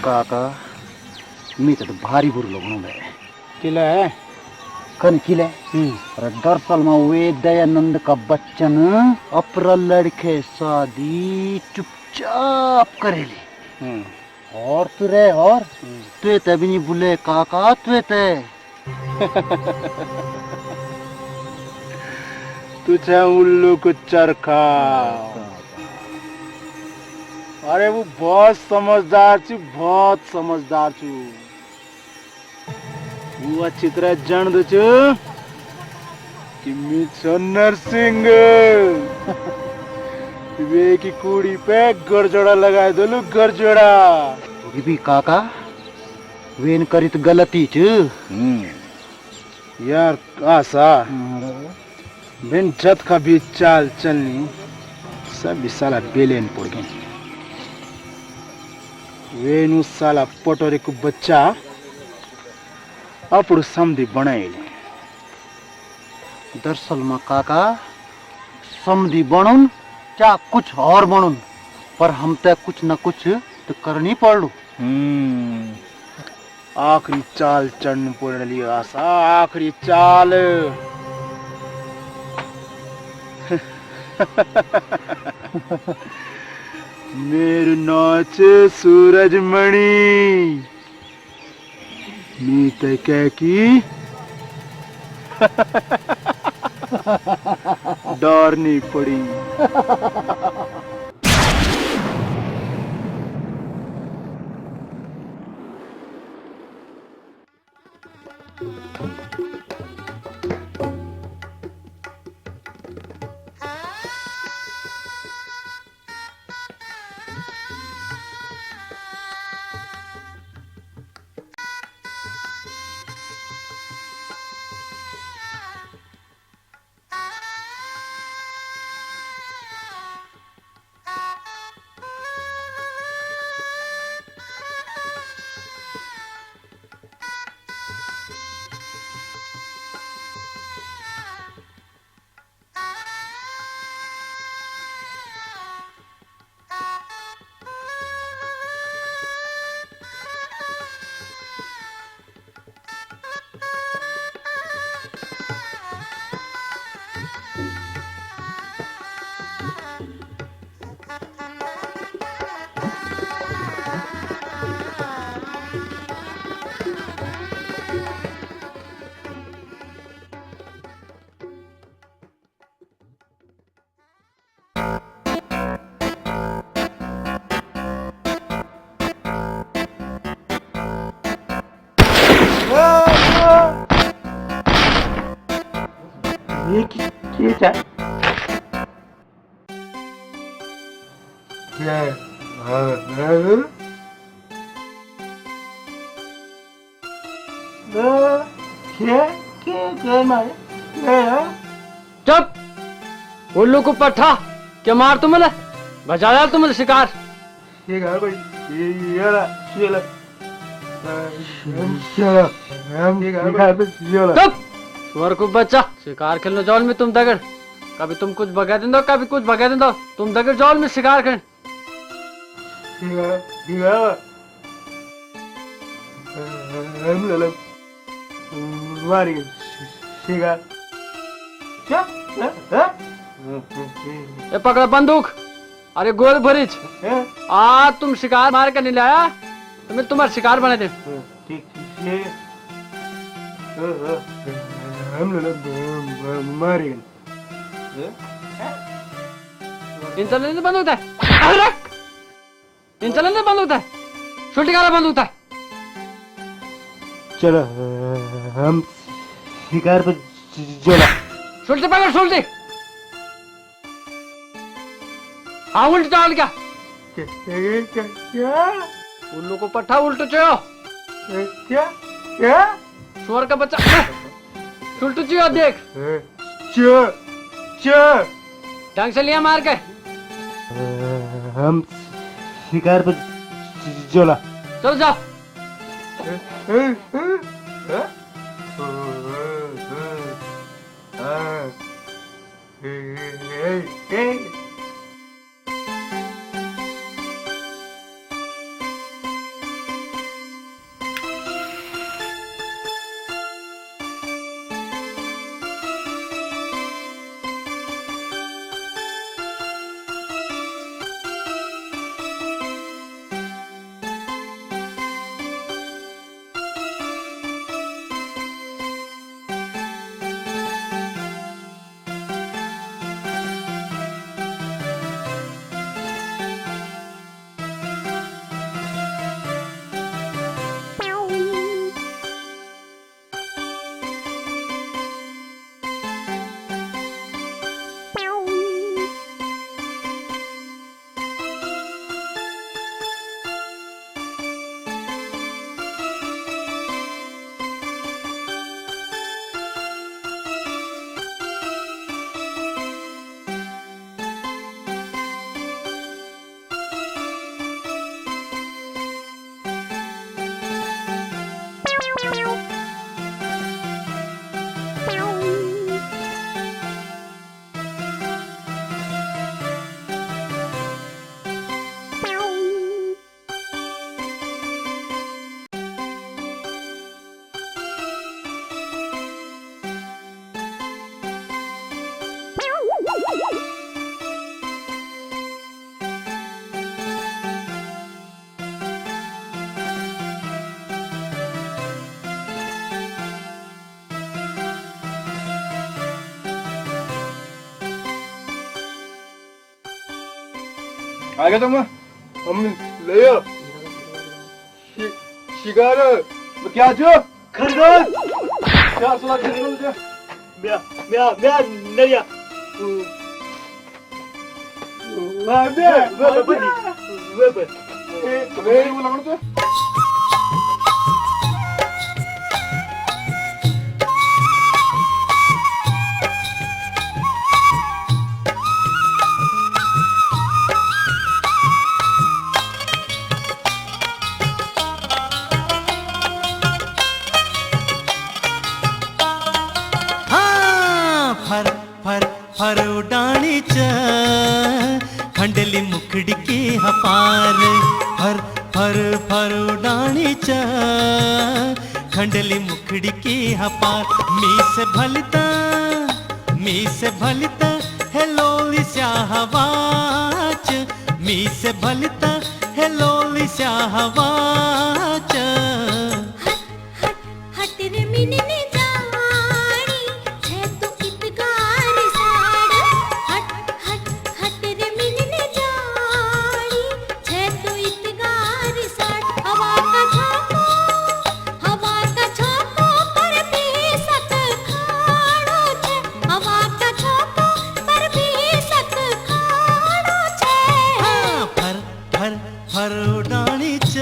काका मी तो भारी बुर लोगों में किला है कन किले अरे दरअसल में वे दयानंद का बच्चन अपरा लड़के शादी चुपचाप करेली और तू रे और तू तभी नहीं बोले काका तू ते तुझे उल्लू को चरखा अरे वो बहुत समझदार छू बहुत समझदार छू तू अच्छी तरह जान दो कि मी छो नरसिंह वे की कुड़ी पे गरजोड़ा लगा दो गरजोड़ा भी काका वेन करी तो गलती च यार आशा बिन जत का भी चाल चलनी सब भी साला बेलेन पड़ गए वेनु साला पटोरे को बच्चा अपुड़ समधी बनाए दरअसल में काका समधी बनून क्या कुछ और बनून पर हम ते कुछ न कुछ तो करनी पड़ लू। आखिरी चाल चढ़ने पड़ रही आशा आखिरी चाल मेरु नाच सूरजमणि नीत कह की डरनी पड़ी। ये क्या चुप उल्लू को पट्टा क्या मार तुम बजाया तुम शिकार चुप स्वर को बच्चा शिकार खेलने जौल में तुम दगड़ कभी तुम कुछ भगा दो कभी कुछ भगा दो तुम दगड़ जौल में शिकार खेल ये पकड़ा बंदूक अरे गोल भरिच आ तुम शिकार मार कर नहीं लाया तो मैं तुम्हारा शिकार बना दे इन चलने बंद होता है इन चलने बंद होता है छुट्टी काला बंद होता है चलो हम शिकार पर जोला सुलटी पकड़ सुलटी हाँ उल्ट चाल क्या उल्लू को पट्टा उल्टो चो क्या स्वर का बच्चा सुलटू चियो देख ढंग से लिया मार के हम शिकार पर जोला चलो जाओ आ गया तुम हम ले आओ शिकार क्या जो खरगोश क्या सुना खरगोश क्या म्या म्या म्या नरिया म्या म्या वे वो लगन तो फर उडाणी च खंडली मुखड़ी की हपार फर फर फर उडाणी च खंडली मुखड़ी की हपार मी से भलता हेलो लिस्या हवाच मी से भलता हेलो लिस्या हवाच हट रे मिनने जानी है तू इतगार साड़ हट रे मिनने जानी है तू इतगार साड़ हवा का झोंको पर भी सत खाड़ो छे हवा का झोंको पर भी सत खाड़ो छे फर फर फर उडाणी च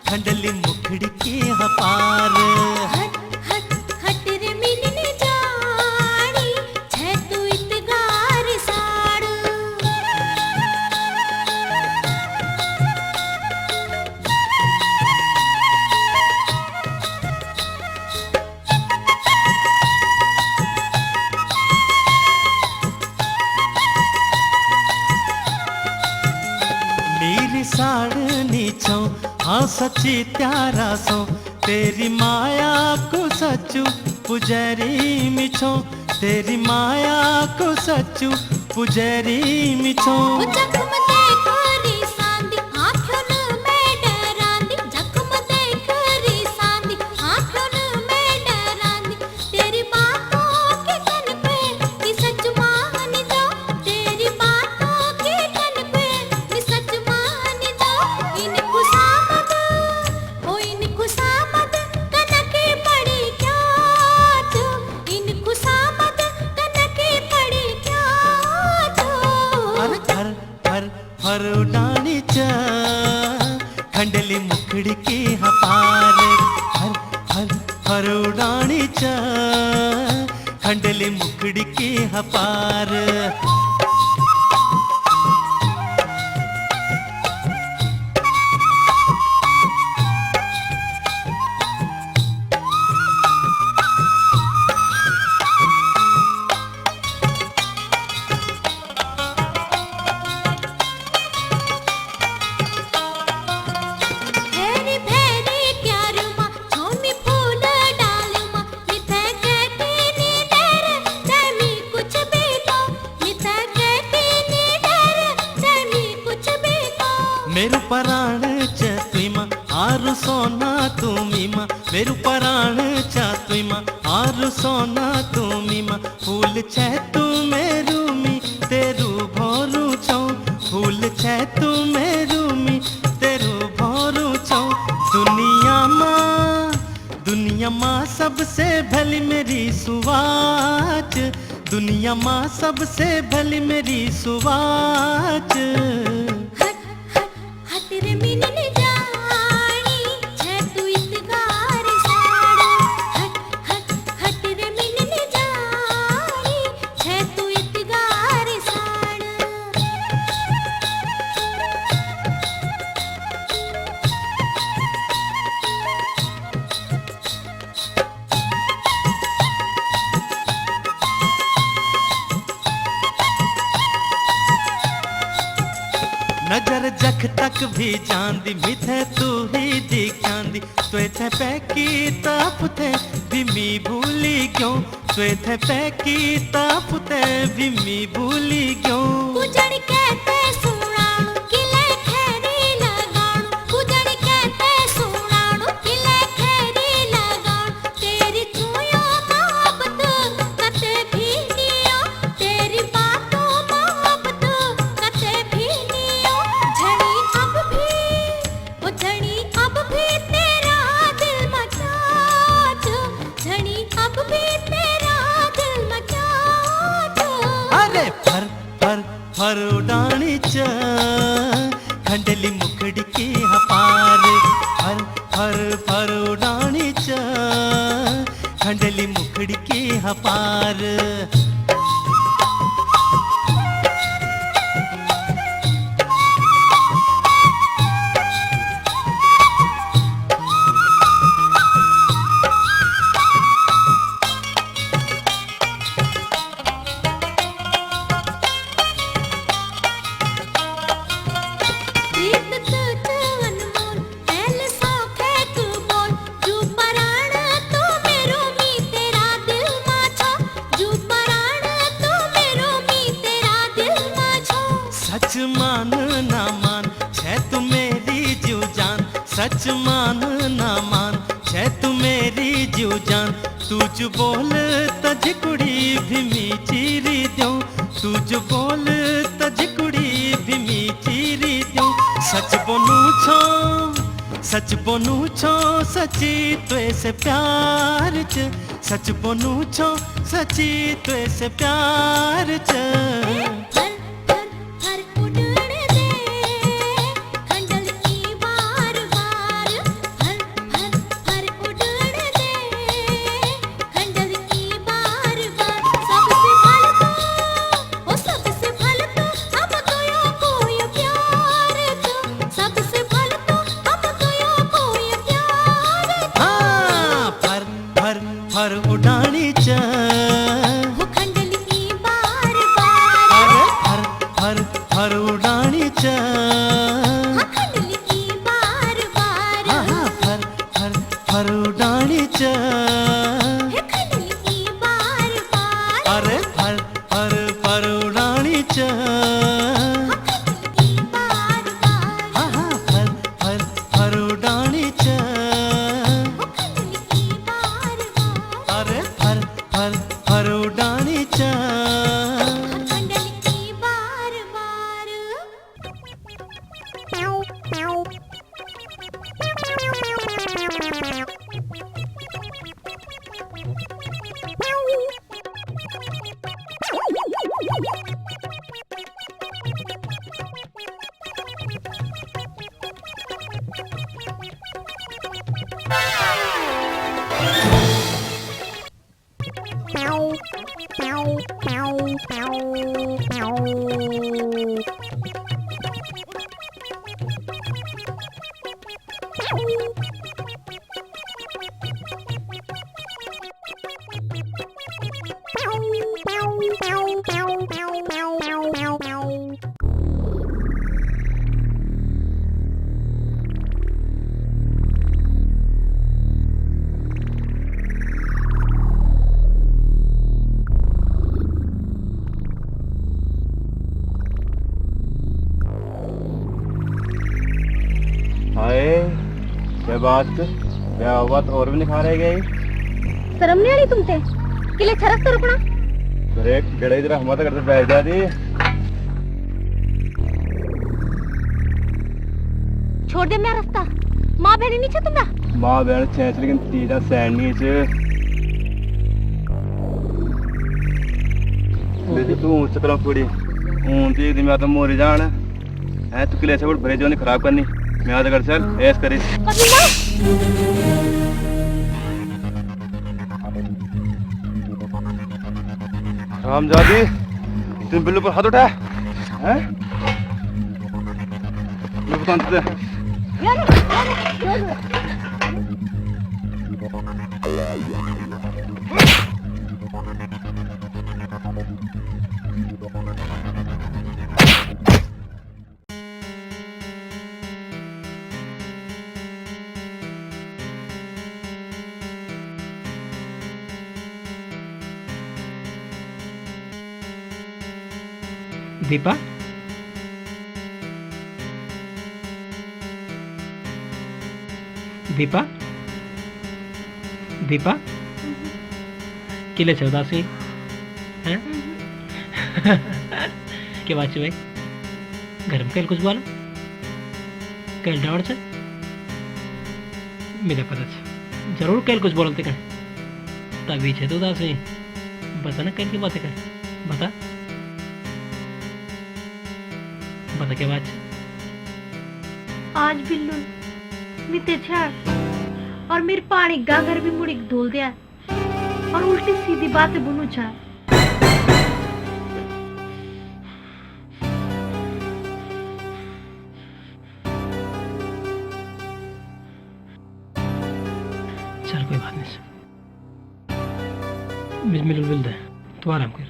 खंडली मुखड़ी की हपार हट रे मिनने जानी है तू इतगार साड़ नीरी साड़नी छो हाँ सच्ची त्यारा सो तेरी माया को सच्चू पुजरी मिछो तेरी माया को सच्चू पुजरी मिछो जख्म देखो री सांदी आँखों में डरांदी जख्म देखो री सांदी आँखों में डरांदी तेरी बातों के कन पे कि सच मान जाओ तेरी बातों के कन पे कि सच मान जाओ इन खुशामद कनके पड़ी क्या जो इन खुशामद कनके पड़ी क्या जो फर फर फर फर उडानी च खंडली मुखड़ी की हपार फर फर फर उडानी च खंडली मुखड़ी की हपार भेरी भेरी क्यारुमा छोमी फूल डालुमा मिथे कहती नी डर जमी कुछ भी तो मिथे कहती नी डर जमी कुछ भी तो मेरु पराण च तुइमा आरु सोना तुमीमा मेरु पराण च तुइमा आरु सोना तुमीमा फूल छे तू मेरु मी तेरु भोरु छौ फूल छे तू मेरु मी तेरु भोरु छौ दुनिया माँ सबसे भली मेरी सुवाच दुनिया माँ सबसे भली मेरी सुवाच हट रे मिनने जानी है तू इतगार साड़ हट रे मिनने जानी है तू इतगार साड़ नजर जख तक भी जांदी मिथे तू ही दिखांदी त्वे थे पैकी ताप थे बिमी भूली क्यों त्वे थे पैकी ताप थे बिमी भूली क्यों कुजड़ कहते सुनाणु किले खैरी लगाणु कुजड़ कहते सुनाणु किले खैरी लगाणु तेरी छुयो मोहब्बत कते भी नियो तेरी बातों मोहब्बत कते भी फर उडाणीच खंडली मुखडी की हपार फर फर फर उडाणीच खंडली मुखडी की हपार प्रीत तुझ अनमोल पहले सौखे तू बोल जू पराण तू मेरो मी तेरा दिल माझो जू पराण तू मेरो मी तेरा दिल माझो सच मान ना मान छे तू मेरी जीव जान सच मान ना मान छे तू मेरी जीव जान तुझ बोल तज कुड़ी भी मी चीरी द्यों तुझ बोल तज कुड़ी भी मी चीरी द्यों सच बोनू छो सची तुए से प्यार च सच बोनू छो सची तुए से प्यार च हर हर हर उड़न दे खंडल की बार बार हर हर हर उड़न दे खंडल की बार बार सबसे भल तो हम गयो कोई प्यार तो सबसे भल तो हम गयो कोई प्यार तो हाँ फर फर फर उडाणी च वो खंडल की बार बार अरे फर फर फर उडाणी च हाँ खंडल की बार बार हाँ फर फर फर उडाणी च हे खंडल की बार बार अरे फर फर फर उडाणी च की बार बार हाँ फर फर फर उडाणी च खंडल की बार बार अरे फर फर फर उडाणी च खंडल की बार बार हाय क्या बात क्या हुआ तो और भी नहीं खा रहे गए शर्म नहीं आ रही तुमसे किले छरस तो रुकना ब्रेक बेड़ा इधर हम तो करते बैठ जा दी छोड़ दे मेरा रास्ता माँ बहनी नहीं छे तुमरा माँ बहन छेच लेकिन तीजा सैनी च बेटी तू चकला थोड़ी ऊंची दी मैं तो मोरी जान है तू किले से भरे जो नहीं खराब करनी मैं आज कर चल ऐस करी कभी ना रामजादी तुम बिल्लू पर हाथ उठा हैं मैं बताऊं तुझे दीपा दीपा दीपा किले से उदासी हैं के बात भाई घर में कल कुछ बोलो कल डाउन से मेरा पता है जरूर कल कुछ बोलते कर तभी छे तो उदासी बता ना कल की बातें कर बता पता के बाद आज बिल्लू मिते झाड़ और मेरे पानी गागर भी मुड़ी धोल दिया और उल्टी सीधी बातें बोलू चाह। चल कोई बात नहीं, मिल दे, तू आराम कर।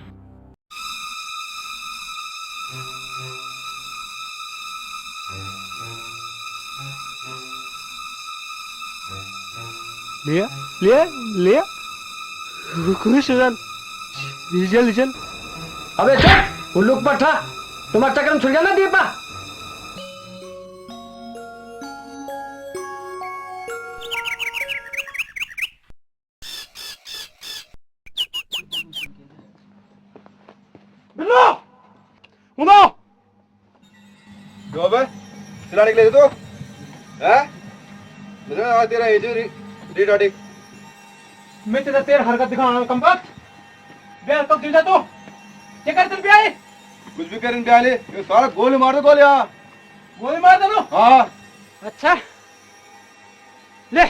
लिया लिया लिया खुश हो चल चल चल। अबे चल उल्लू पट्टा, तुम्हारा चक्कर में छुड़ गया ना दीपा। बिल्लो उनो जो बे चिल्लाने के लिए तो हैं मुझे आज तेरा एज रिटार्डिंग मैं तेरा हरकत दिखाना कम बात बे तो गिर जा तू क्या कर तेरे पे आए कुछ भी करें डाले ये सारा गोली मार दो गोली हां गोली मार दे लो। हां अच्छा ले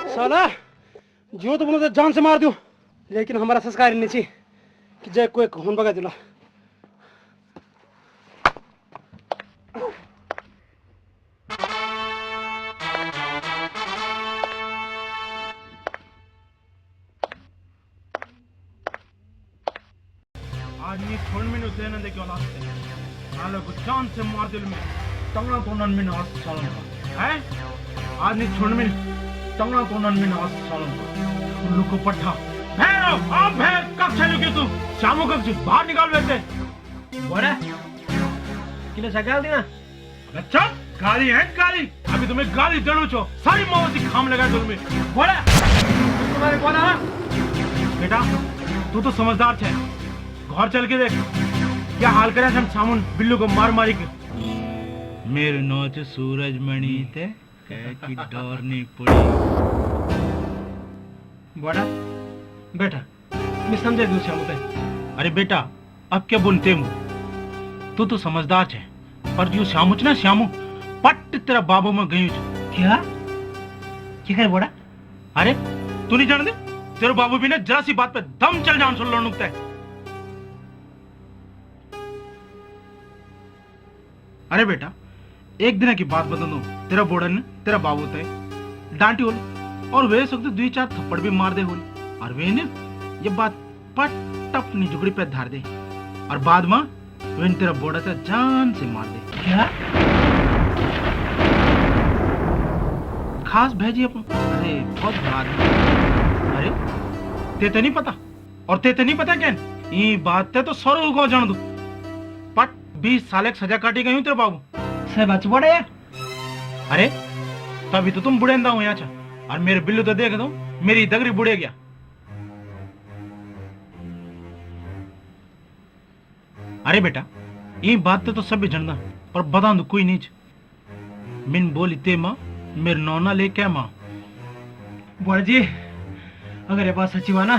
साला जो तो बोलो तो जान से मार दो, लेकिन हमारा संस्कार नहीं चाहिए कि जय कोई खून बगा दिला। आज नी छोड़ में उसे न देखो ना नाले को जान से मार दिल में तंगना तो नन में नास सालन का है। आज नी छोड़ में तंगना तो नन में नास सालन का उल्लू को पट्टा भैरो आप भैर कब चलो के तू शामो कब से बाहर निकाल वैसे बोले किने सगाल दिया अच्छा गाली है गाली अभी तुम्हें गाली देनो छो सारी मौसी खाम लगा दिल में बोले तुम्हारे कौन है बेटा तू तो समझदार है घर चल के देख क्या हाल करे हम सामुन बिल्लू को मार मारी के मेरे नौच सूरज मणि थे कह की डर नहीं पड़ी बड़ा बेटा मैं समझे दूँ श्यामू ते। अरे बेटा अब क्या बोलते मु तू तो समझदार है पर जो श्यामुच ना श्यामू पट तेरा बाबू में गई क्या क्या करे बड़ा? अरे तू नहीं जानते तेरे बाबू भी ना जरा सी बात पे दम चल जान सुन लो नुकता है। अरे बेटा एक दिन की बात बता दो तेरा बोड़ा ने तेरा बाबू तय डांटी होल और वे सकते दुई चार थप्पड़ भी मार दे होल और वे ने ये बात पट टप नी जुगड़ी पे धार दे और बाद में वे तेरा बोड़ा से जान से मार दे। क्या खास भेजी अपन अरे बहुत बड़ा आदमी। अरे ते तो नहीं पता और ते तो नहीं पता क्या ये बात ते तो सरो को जान दो पट 20 साल एक सजा काटी गई हूँ तेरे बाबू से बच बड़े। अरे तभी तो तुम बुढ़ेंदा हो यहाँ और मेरे बिल्लू तो देख दो मेरी दगरी बुढ़े गया। अरे बेटा ये बात तो सब भी जानदा पर बता दो कोई नहीं मिन बोली ते माँ मेरे नौना ले क्या माँ? बुआ जी अगर ये बात सच्ची हुआ ना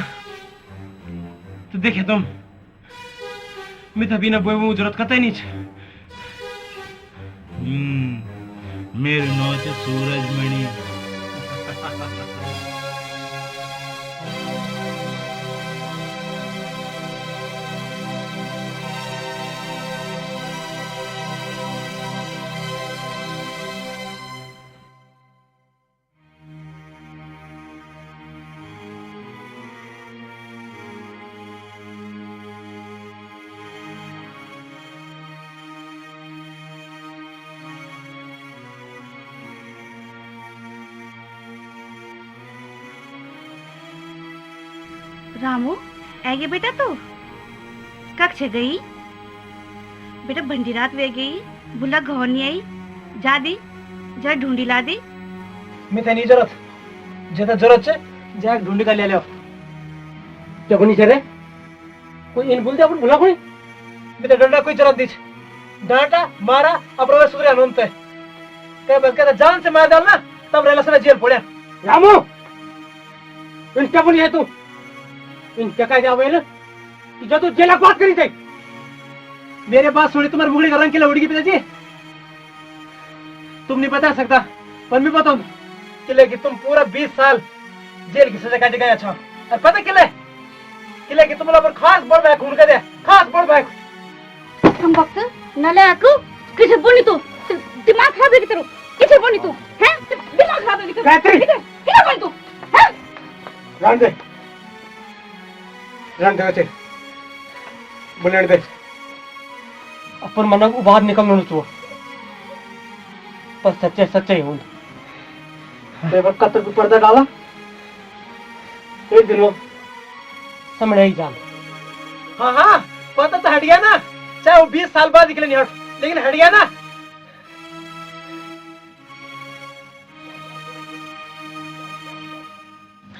तो देखे तुम मैं तभी ना बोए जरूरत करता ही नहीं छे। मेरे नौ से सूरजमणि। रामू आगे बेटा तू कक्षे गई बेटा बंडी रात वे गई बुला घर नहीं आई जा दी जरा ढूंढी ला दी मैं नहीं जरूरत ज्यादा जरूरत से जाके ढूंढी का ले लो क्या बनी रे कोई इन बोलते अपन भुला कोई मैं तो डंडा कोई जरूरत नहीं डांटा मारा अब रोवे सूर्य अनंत है क्या बस कहता जान से मार डालना तब रेला से जेल पड़े। रामू इन क्या बोली है तू इन क्या कह जावे ना जो तू जेल बात करी थी मेरे बात सुनी तुम्हारे मुगली का रंग के लौड़ी की पिताजी तुम नहीं बता सकता पर मैं बताऊं किले कि तुम पूरा 20 साल जेल की सजा काटे गए। अच्छा और पता किले कि तुम लोग खास बड़ भाई खून कर दे खास बड़ भाई हम वक्त नले आकू किसे बोली तू दिमाग खराब है तेरो किसे बोली तू हैं दिमाग खराब है तेरो गायत्री किसे बोली तू हैं रन दे वैसे बोलने दे अपन मन को बाहर निकलने तो पर सच्चे सच्चे हूं देवर कतर को पर्दा डाला एक दिन वो समझ ही जान। हाँ हाँ पता तो हट गया ना चाहे वो 20 साल बाद निकले नहीं हट लेकिन हट गया ना।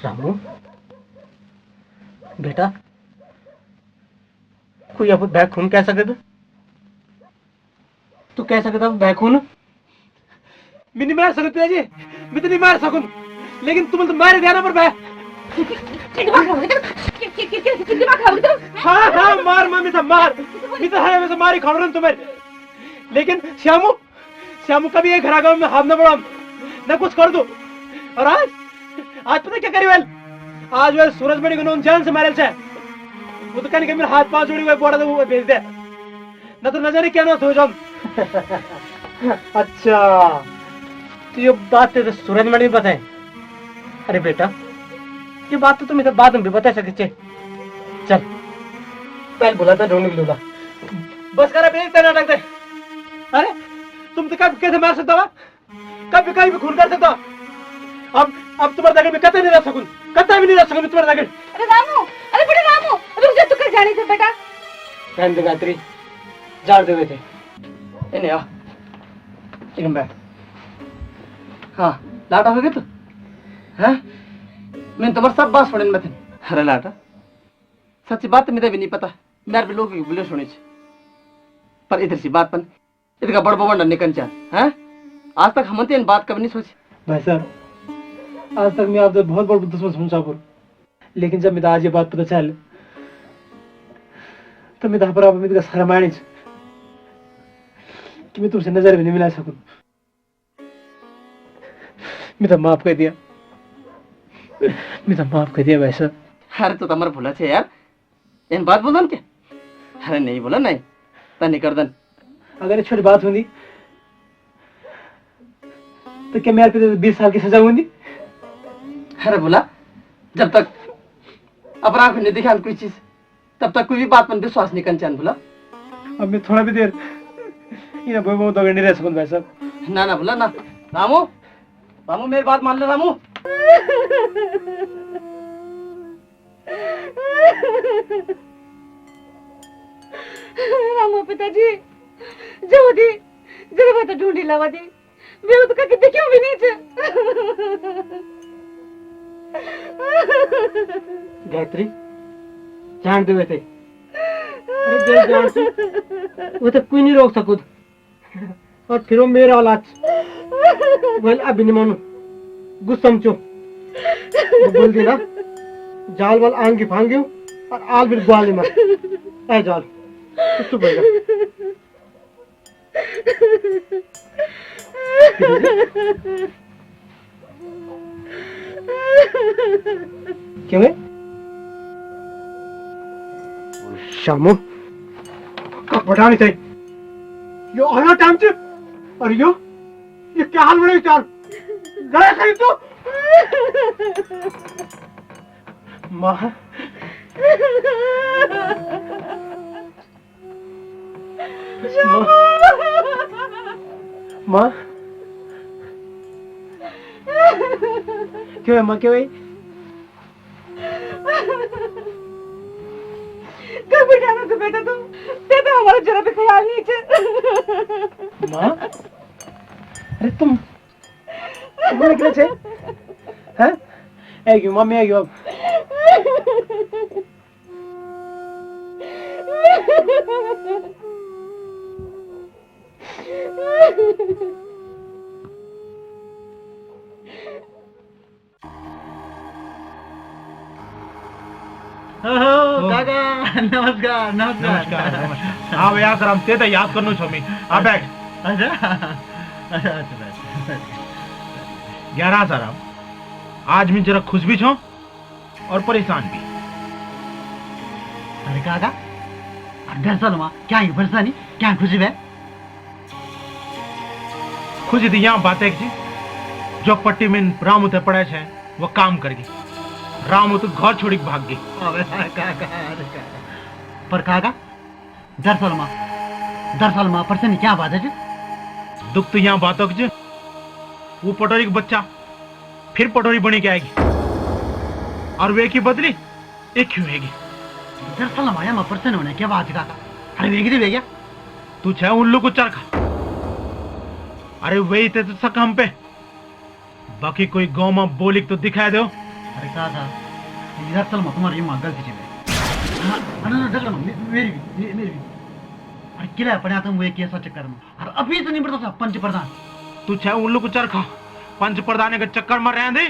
रामू बेटा कोई अब बैग खून कह सकता तू कह सकता बैग खून मैं नहीं मार सकता जी मैं तो नहीं मार सकूं लेकिन तुम तो मारे देना पर बैग हाँ हाँ मार मम्मी तो मार मैं तो है वैसे मारी खड़ रहा तुम्हें लेकिन श्यामू कभी एक घर में हाथ न बढ़ा न कुछ कर दो और आज पता क्या करी वेल आज वेल सूरजमणि को नोन जान से मारे से वो तो कहने के मेरे हाथ पांव जोड़ी हुए बोला वो भेज दे न तो नजर क्या ना हो जाऊं। अच्छा तो ये बात तो सूरजमणि ने बताए। अरे बेटा ये बात तो तुम इधर बाद में भी बता सकते चल पहले बोला था ढूंढने के लिए बस करा बेच तेरा नाटक दे। अरे तुम तो कब कैसे मार सकता कभी कहीं भी खून कर सकता अब तुम्हारे दगड़ में कतई नहीं रह सकूं कतई भी नहीं रह सकूं तुम्हारे दगड़। अरे रामू अरे बड़े रामू रुक जा तू कर जाने से बेटा रहने दे गायत्री जान दे हुए थे इन्हें आ इन्हें बैठ हाँ लाटा हो गया तू हैं मैं तुम्हारे सब बात सुने में थे। अरे लाटा सच्ची बात तो मुझे भी नहीं पता मेरे भी लोग बोले सुने पर इधर सी बात पन इधर का बड़ बड़ निकल जा हैं आज तक हम इन बात कभी नहीं सोची। भाई साहब आज तक मैं आपसे बहुत बड़ा दुश्मन समझा पर लेकिन जब मैं आज ये बात पता चल तो मैं पर मैं सारा मानी कि मैं तुमसे नजर भी नहीं मिला सकूं मैं तो माफ कर दिया भाई साहब। अरे तो तुम्हारा भूला छे यार इन बात बोलन के अरे नहीं बोला नहीं तनी कर दन अगर ये छोटी बात होती तो क्या मेरे पे 20 साल की सजा होती। अरे बोला जब तक अपना आंख नहीं दिखा कोई चीज तब तक कोई भी बात पर विश्वास नहीं करना बोला। अब मैं थोड़ा भी देर ये बहुत दगड़ नहीं रह सकूं भाई साहब। ना बोला ना रामू मेरी बात मान ले रामू। रामू पिताजी जो दी जरा बता ढूंढी लावा दी मैं तो कभी देखियो भी नहीं छे। गायत्री जान दे थे अरे दे जान से वो तो कोई नहीं रोक सकूं और फिर वो मेरा औलाद बोल अभी नहीं मानो गुस्सा समझो बोल दी ना जाल वाल आंगी फांगी और आल बिल ग्वाली में ऐ जाल कुछ तो बोल क्यों है शामो कब बढ़ानी चाहिए यो आया टाइम से और यो ये क्या हाल बने विचार गया कहीं तो माँ माँ क्यों है माँ क्यों है कब बिठाना तो बेटा तुम ते तो हमारा जरा भी ख्याल नहीं थे माँ अरे तुम निकले थे हैं आएगी मम्मी आएगी अब काका नमस्कार नमस्कार हाँ भैया सर हम ते याद करनो छो मी आ बैठ अच्छा 11 सर आज मैं जरा खुश भी छो और परेशान भी अरे काका दरअसल माँ क्या ही परेशानी क्या खुशी है खुशी थी यहाँ बात है जी जो पट्टी में रामू ते पड़े छे वो काम कर गई रामू तो घर छोड़ी के भाग गई पर काका दरअसल माँ परेशानी क्या बात है जी दुख तो यहाँ बातों की वो पटोरी का बच्चा फिर पटोरी बनी के आएगी और वे की बदली एक ही होगी दरअसल माया माँ परेशान होने क्या बात है काका अरे वेगी थी वेगा तू छे उल्लू को चरखा अरे वही थे तो सक हम पे बाकी कोई गाँव में बोली तो दिखाई दो अरे काका दरअसल माँ तुम्हारी माँ गलती थी मेरी भी अरे किला पड़ा तुम वो कैसा चक्कर में और अभी तो नहीं पड़ता था पंच प्रधान तू छे उल्लू को चरखा पंच प्रधान के चक्कर में रह दे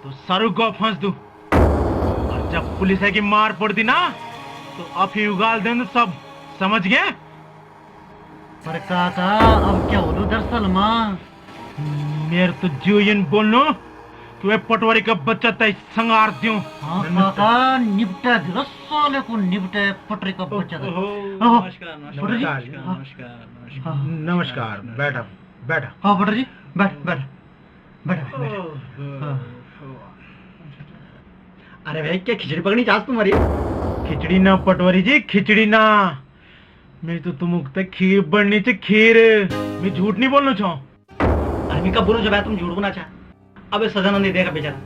तो सरू को फंस दू और जब पुलिस है की मार पड़ती ना तो अब ही उगाल दे सब समझ गए पर काका अब क्या बोलूं दरअसल माँ मेरे तो जीवन बोलनो कि वे पटवारी का बच्चा तय संगार दूं हाँ काका निपटा दिलो साले को निपटे पटरी का बच्चा नमस्कार बैठा बैठा हाँ पटर जी बैठ अरे भाई क्या खिचड़ी पकड़ी चाहत तुम्हारी खिचड़ी ना पटवारी जी खिचड़ी ना मेरी तो तुम खीर बननी चाहिए खीर मैं झूठ नहीं बोलना चाहूँ अरे कब बोलो जब तुम झूठ बोलना चाह अबे सजा नहीं देगा बेचारा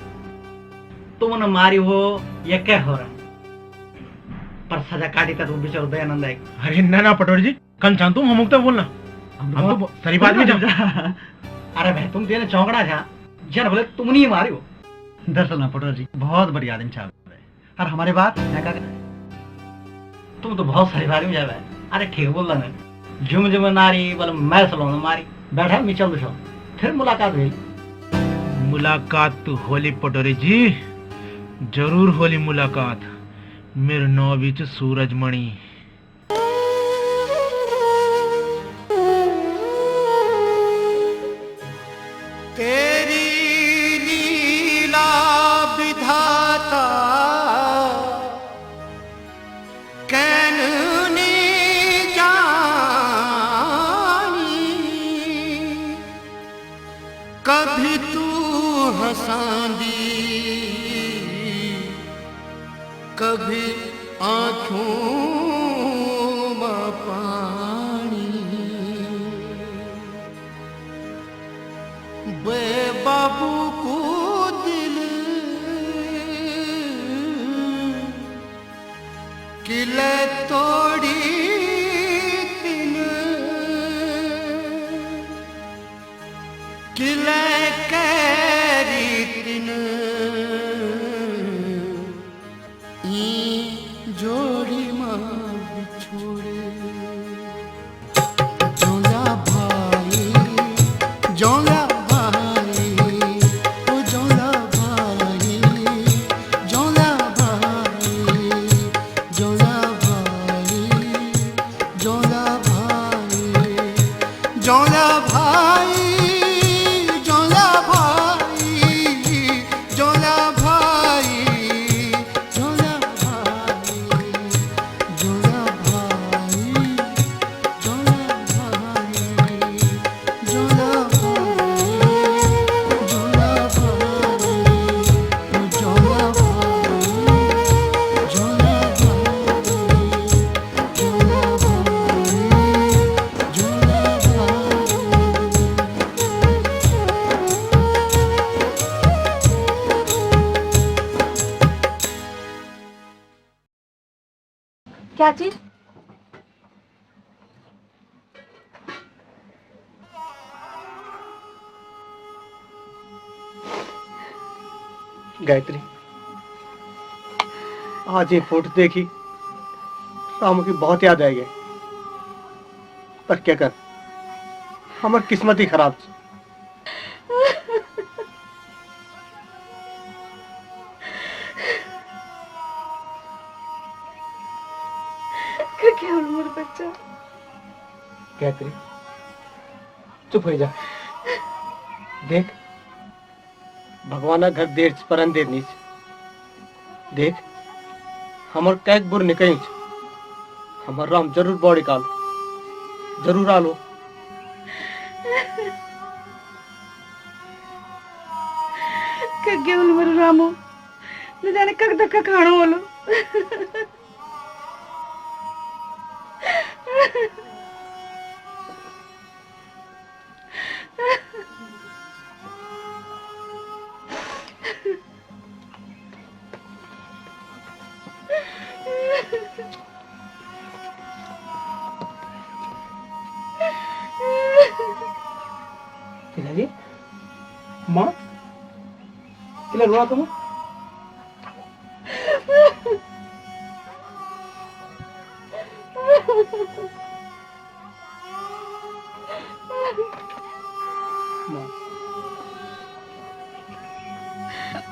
तुम न मारी हो ये क्या हो रहा पर सजा काटी था तुम बेचारा दयानंद है अरे ना पटवारी जी कल चाह तुम हम बोलना हम तो सही बात में अरे भाई तुम तेने चौंकड़ा था जन बोले तुम नहीं मारी हो दरअसल ना पटवारी जी बहुत बढ़िया आदमी छा और हमारी बात तुम तो बहुत सारी बारी में जाए अरे ठीक बोल रहा ना झुम नारी बोले मैं सलो मारी बैठा मैं चल दो फिर मुलाकात हुई मुलाकात तो होली पटोरी जी जरूर होली मुलाकात मेरे नौ बीच सूरजमणि तेरी लीला विधाता कैनने जानी कभी तू हंसांदी कभी आंखों में पानी बे बाबू को दिल किले तोड़ी तिन किले कैरी तिन जोड़ी मां बिछोड़े जोंगा भाई जोंगा क्या चीज? गायत्री, आज ये फोटो देखी रामू की बहुत याद आई है, पर क्या कर, हमारी किस्मत ही खराब थी। क्या मोर बच्चा? गायत्री, चुप हो जा। देख, भगवान घर देर पर अंधेर नीच। देख, हमार कैक बुर निकल, हमार राम जरूर बॉडी काल, जरूर आलो। कग्गे उन रामू न जाने कग धक्का खाणो बोलो। पिताजी, माँ, किला रोना तुम?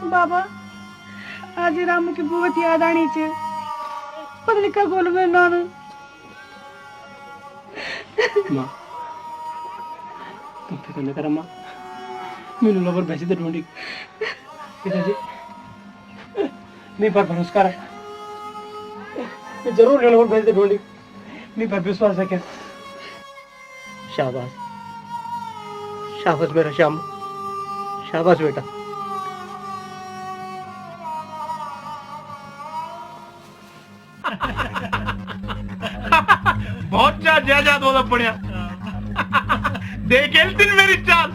बाबा, आज रामू की बहुत याद आनी चाहिए। पता नहीं कब बोलूं मैं नानू। माँ, तुम फिक्र न करो माँ, मैंने लोबर भेजी दे ढूंढी। पिताजी, मैं पर भरोसा कर, मैं जरूर लोबर भेज दे ढूंढी। मैं पर विश्वास है क्या? शाबाश, शाबाश मेरा श्याम, शाबाश बेटा। बहुत चार जायदाद होता पड़िया। देखे दिन मेरी चाल।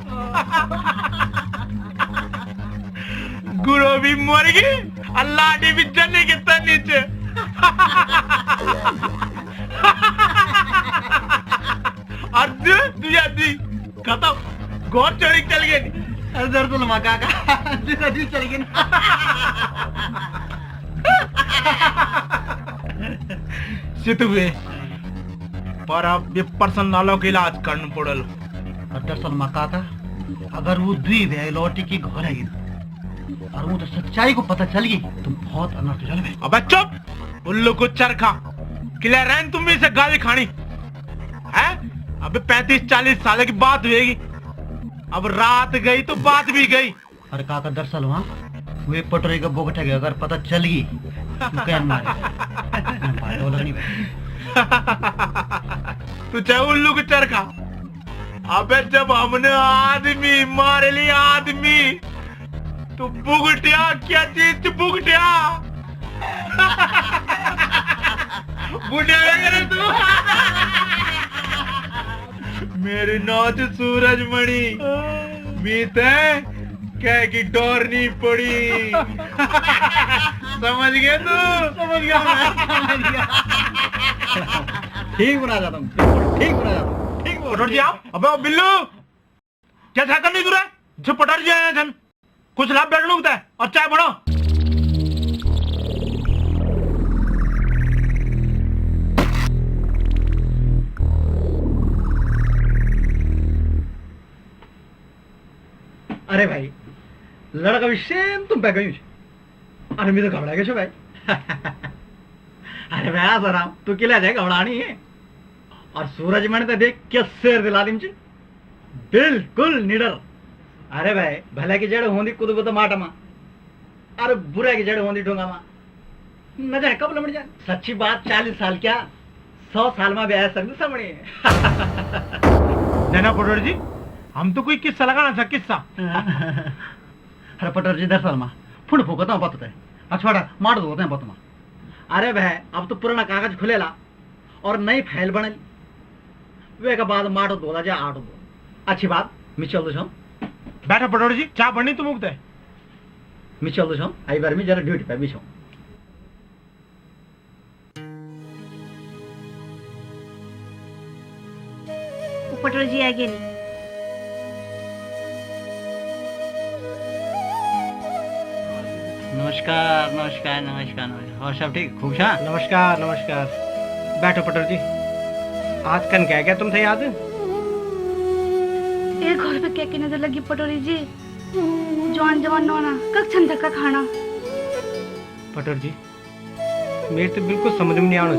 गुरु भी मर गई, अल्लाह ने भी जन्ने के तर नीचे। अर्ज तुझे दी खत्म, गौर चढ़ी चल गई। अरे तो लमा काका जी चल गई। सितुए पर अब ये पर्सन नालों के इलाज करना पड़ल। दरअसल मकाका, अगर वो द्वी वे लौटी की घर आई और वो तो सच्चाई को पता चल गई तो बहुत अनर्थ चल गए। अबे चुप, उल्लू को चरखा किले रहन, तुम भी से गाली खानी है। अबे 35-40 साल की बात हुएगी, अब रात गई तो बात भी गई। अरे काका, दरअसल वहाँ वे पटोरी का बोगटे अगर पता चल गई तो क्या मारे लगनी। तू चाहे उल्लू को चरखा। अबे जब हमने आदमी मारे लिए आदमी, तू बुगटिया क्या चीज बुगटिया? बुढ़िया करे तू। मेरी नौच सूरजमणि मीते कह की डोर नहीं पड़ी। समझ गए तू? समझ गया मैं। ठीक बना जाता हूँ, ठीक बना जाता हूँ, ठीक पटोर जी आप। अबे बिल्लू क्या था करनी तुरे? जो पटोर जी आए थे कुछ लाभ बैठ लूंगा और चाय बढ़ो। अरे भाई, लड़का भी सेम तुम पे गई। अरे मैं तो घबरा गया छो भाई। अरे भाई जरा तू किला जाए घबरानी है। और सूरज मैंने तो देख क्या शेर दिला दी मुझे, बिल्कुल निडर। अरे भाई, भले की जड़ होंदी कुद तो माटा मां, अरे बुरा की जड़ होंदी ढोंगा मां। न जाए कब लमड़ जाए। सच्ची बात, 40 साल क्या 100 साल में भी आया सकते समझे। नैना पटोर जी, हम तो कोई किस्सा लगाना था, किस्सा। अरे पटोर जी, दरअसल मां फुड़ फूकता हूँ पता है, अछवाड़ा मार दो हैं पता मां। अरे भाई, अब तो पुराना कागज खुलेला और नई फाइल बनल, वे के बाद माटो धोला जा आटो दो। अच्छी बात, मैं चल दो। बैठा पटोर जी, चाय बढ़नी तो मुक्त है। मैं चल दो आई बार में जरा ड्यूटी पे बिछो। पटोल जी आ गेली। नमस्कार नमस्कार नमस्कार नमस्कार। और सब ठीक खूब छा? नमस्कार नमस्कार। बैठो पटोल जी। आज कन क्या क्या तुम थे याद? एक घर पे क्या की नजर लगी पटोरी जी? जवान जवान नौना कक छंद का खाना। पटोल जी मेरे तो बिल्कुल समझ में नहीं आना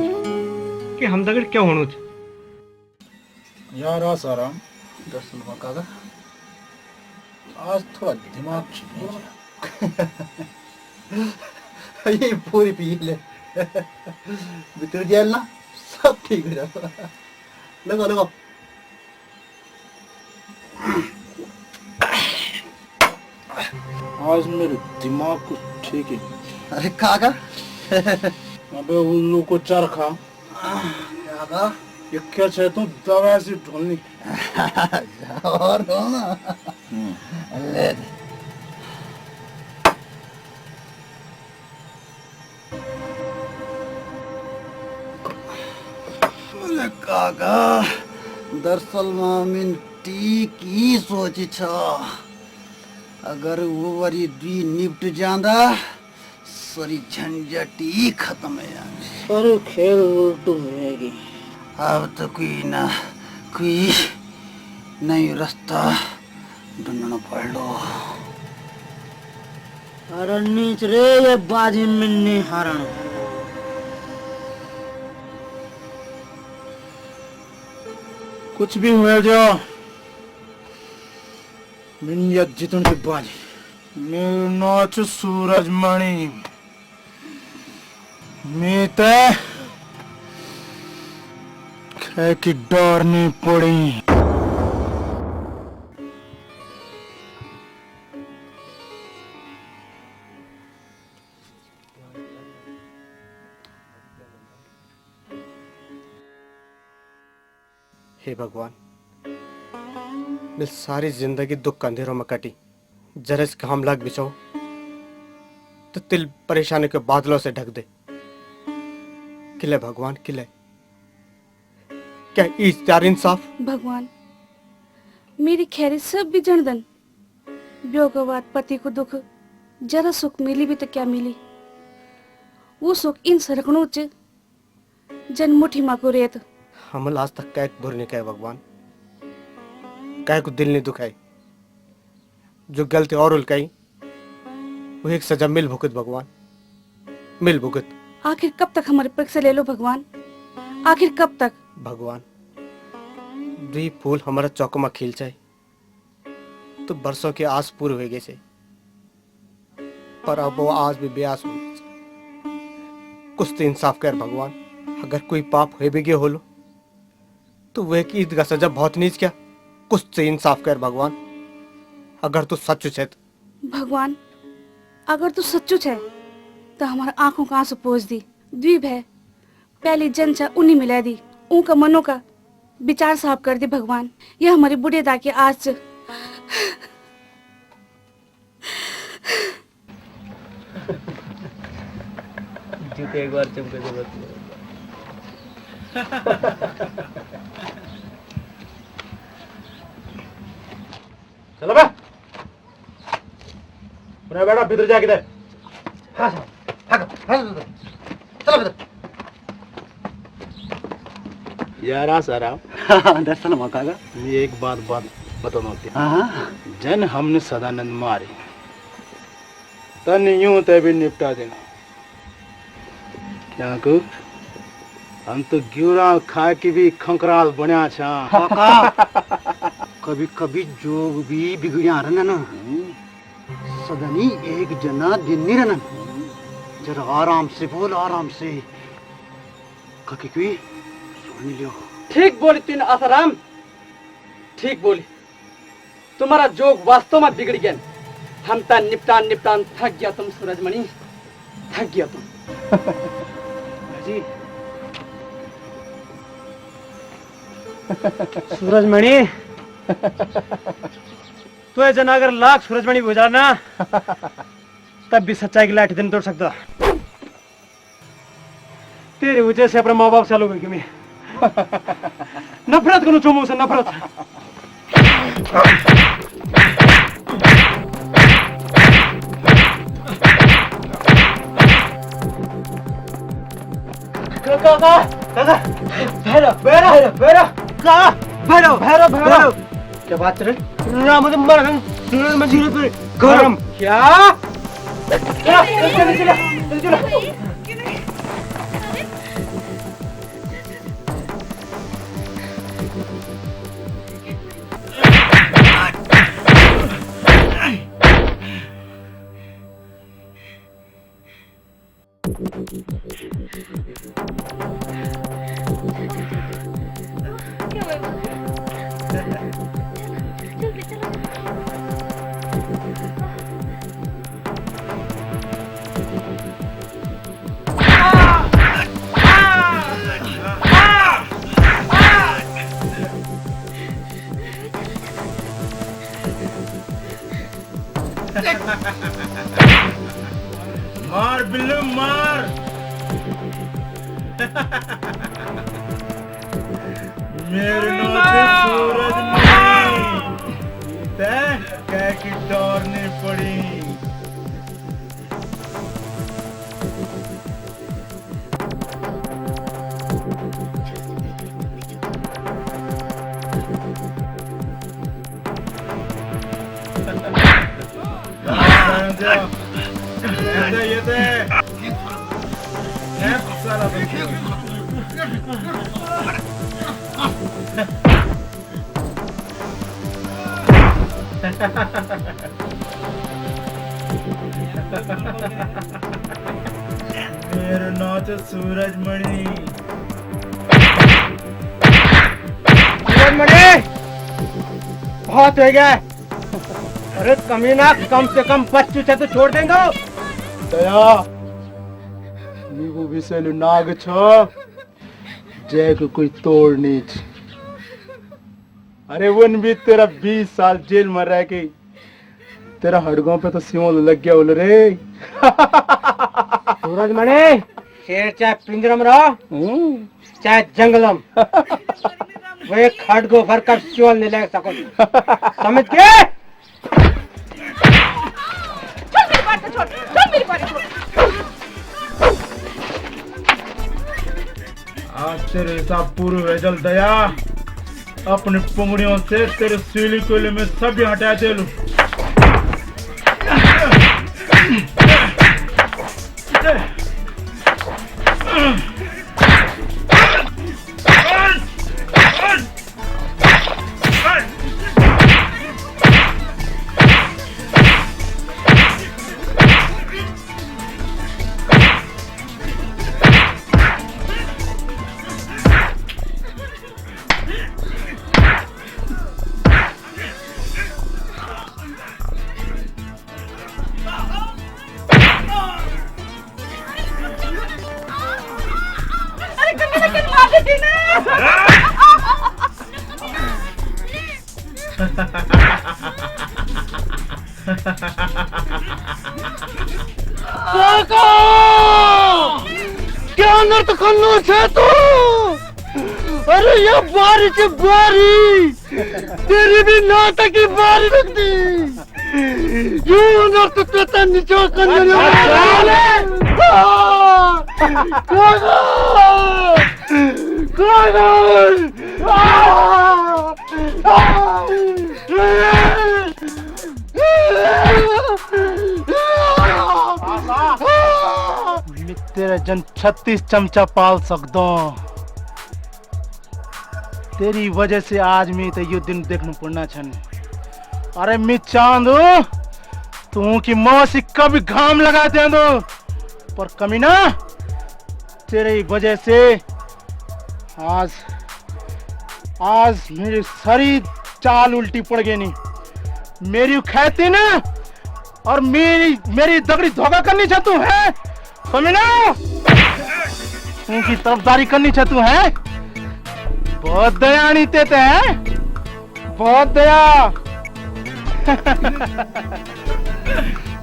कि हम दगड़ क्या होना। यार आसाराम दरअसल काका आज थोड़ा दिमाग ठीक ये पूरी पी ले भीतर जेल ना सब ठीक हो जाएगा। लगो लगो। आज मेरे दिमाग को ठीक है। अरे काका अबे उल्लू को चरखा काका ये क्या चाहे तुम दवा से ढोलनी और दो ना ले दे। अरे काका दरअसल मामिन ठीक ही सोची छ अगर वो वरी दी निपट जांदा सारी झंझट ही खत्म है। सारे खेल उल्टू होएगी। अब तो कोई नई रास्ता ढूंढना पड़ो। अरे नीच रे ये बाजी मिन्नी हरण कुछ भी हुए जो मिन्नी जितन की बाजी मेरे नाच सूरजमणि मैं की डर नहीं पड़ी। हे भगवान मेरी सारी जिंदगी दुख के अंधेरों में कटी। जरा इसका हम लाग बिछाओ तो दिल परेशानी के बादलों से ढक दे। किले भगवान किले क्या इख्तियार इंसाफ? भगवान मेरी खैरी सब भी जनदन ब्यो के बाद पति को दुख जरा सुख मिली भी तो क्या मिली। वो सुख इन सरकणों च जन मुठी माँ को रेत। हम आज तक कैक बुर नहीं कहे भगवान, कै को दिल नहीं दुखाई। जो गलती और उल्काई वो एक सजा मिल भुगत भगवान, मिल भुगत। आखिर कब तक हमारे परीक्षा ले लो भगवान, आखिर कब तक? भगवान दुई फूल हमारा चौक में खिल जाए तो बरसों की आस पूरी हो गई से, पर अब वो आज भी बेआस हो। कुछ तो इंसाफ कर भगवान। अगर कोई पाप हो भी गया हो लो तो वह की ईद का सजा बहुत नीच क्या। कुछ तो इंसाफ कर भगवान। अगर तू सच्चू है भगवान, अगर तू सच्चू है तो हमारा आंखों का आंसू पोंछ दी। द्वीप है पहली जनचा उन्हीं मिला दी, उनका मनों का विचार साफ कर दी भगवान। यह हमारी बुढ़े दा के आज जूते एक बार चमके जरूरत नहीं। चलो बे पुनः बेटा भीतर जा किधर। हाँ चलो भीतर। यार आसाराम दरअसल मौका का ये एक बात बताना होती है। हाँ जन हमने सदानंद मारे तन यूं तय भी निपटा देना। क्या को हम तो ग्यूरा खा के भी खंकराल बना छा। कभी कभी जो भी बिगड़िया रहना ना सदनी एक जना दिन नहीं रहना। जरा आराम से बोल, आराम से कभी कोई सुन लियो। ठीक बोली तीन आसाराम, ठीक बोली। तुम्हारा जोग वास्तव में बिगड़ गया। हम ता निपटान निपटान थक गया तुम सूरजमणि, थक गया तुम। जी सूरजमणि तो ऐसा अगर लाख सूरजमणि हो जाना तब भी सच्चाई की लाठी दिन तोड़ सकता। तेरी वजह से अपने माँ बाप से अलग हो गई मैं। नफरत करूं छो मुझसे नफरत। काका काका भैरव भैरव भैरव काका भैरव भैरव भैरव क्या बात रे? मुझे मर गरम क्या? चलो मार बिल्लू मार। मेरे नाम सूरज क्या की डरने पड़ी। ये सारा मेरा नाम तो सूरजमणि। सूरजमणि बहुत हो गया। अरे कमीना कम से कम 25 तो छोड़ देंगे। दया नीगु विषय नाग छ जय को कोई तोड़ नहीं। अरे वन भी तेरा 20 साल जेल में रह के तेरा हड़गों पे तो सियोल लग गया बोल रे। सूरजमणि शेर चाहे पिंजरम रहो चाहे जंगलम वो एक खड़गो भर कर सियोल नहीं लग सको। समझ के? आज तेरे हिसाब पूरे है जल दया। अपने पुंगड़ियों से तेरे सीली कोयले में सब हटा दे लू। क्या नर्त करनो छे तू? अरे ये बारी से बारी तेरी भी नाटक की बारी लगती। यू नर्त तेता नीचे करने तेरा जन 36 चमचा पाल सकता। तेरी वजह से आज मैं तो ये दिन देखने पड़ना छन। अरे मैं चांद तू की मौसी कभी घाम लगा दे दो पर कमीना तेरी वजह से आज मेरी सारी चाल उल्टी पड़ गई। नहीं मेरी कहती ना और मेरी दगड़ी धोखा करनी चाहतू है कमीना। उनकी तरफदारी करनी चाहतू है। बहुत दयानी तेते है बहुत दया।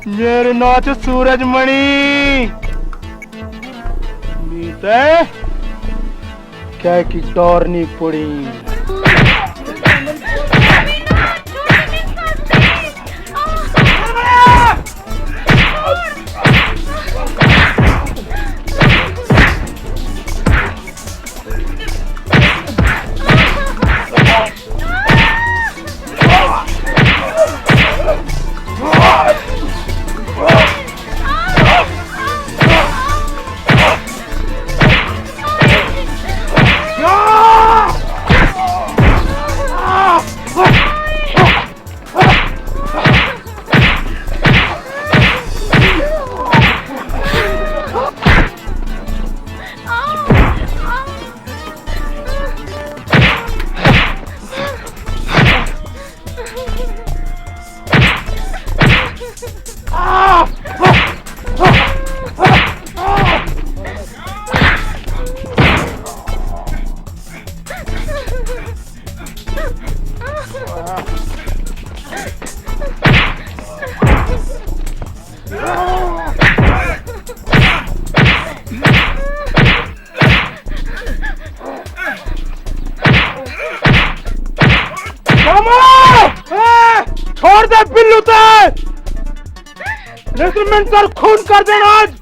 मेरे नाच सूरजमणि मीते क्या की डोर नहीं पड़ी। दे बिल्लू ते रेस्टोरेंट कर खून कर देना आज।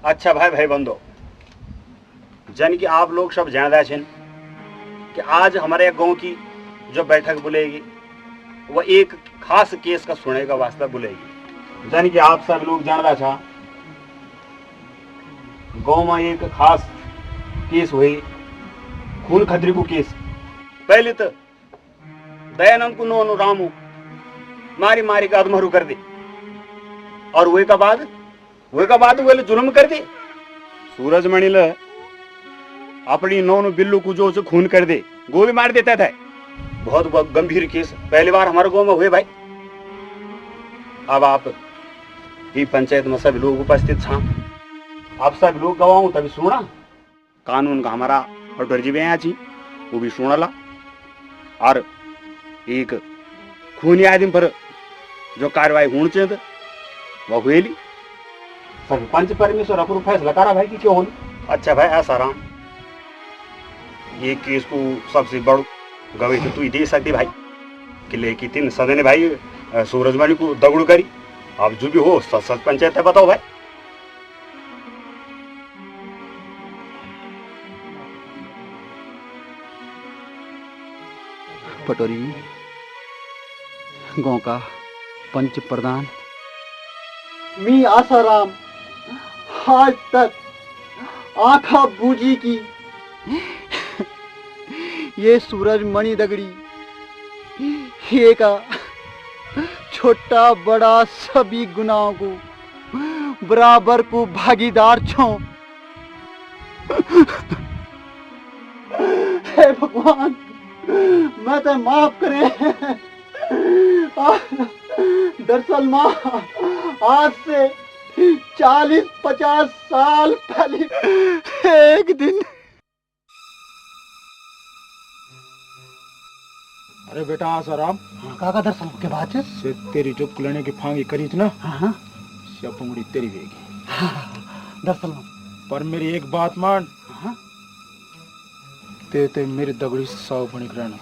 अच्छा भाई भाई बंदो, जन कि आप लोग सब जानदा छन कि आज हमारे गांव की जो बैठक बुलेगी वो एक खास केस का सुनने का वास्ता बुलेगी। जन कि आप सब लोग जानदा छा गांव में एक खास केस हुई, खून खतरे को केस। पहले तो दयानंद को नो रामू मारी मारी का अधमरू कर दे, और वही का बाद वो जुल्म कर दे। सूरजमणि ले अपनी नौन बिल्लू को जो खून कर दे, गोली मार देता था। बहुत गंभीर केस पहली बार हमारे गांव में हुए भाई। अब आप ही पंचायत में सब लोग उपस्थित था, आप सब लोग गवाऊं तभी सुना कानून का हमारा फटोरजी भी यहाँ वो भी सुनला, और एक खूनी आदमी पर जो कार्रवाई होनी चाहिए वो हुई। सभी पंच परमेश्वर अपना फैसला करा भाई कि क्यों हो। अच्छा भाई ऐसा राम, ये केस को सबसे बड़ गवाही तो तू ही दे सकती भाई, किले की 3 सदन ने भाई सूरजमणि को दगड़ू करी। अब जो भी हो सच सच पंचायत है, बताओ भाई। पटोरी गांव का पंच प्रधान मी आसाराम आज तक आंखा बूझी की ये सूरजमणि दगड़ी ये का छोटा बड़ा सभी गुनाहों को बराबर को भागीदार छो। हे भगवान मैं तो माफ करे। दरअसल माँ आज से 40-50 साल पहले एक दिन। अरे बेटा आसाराम, काका दरअसल के बाद से तेरी जो कुलने की फांगी करी थी ना, हाँ पंगड़ी तेरी वेगी। दरअसल पर मेरी एक बात मान, हाँ ते मेरी दगड़ी 100 बनी रहना।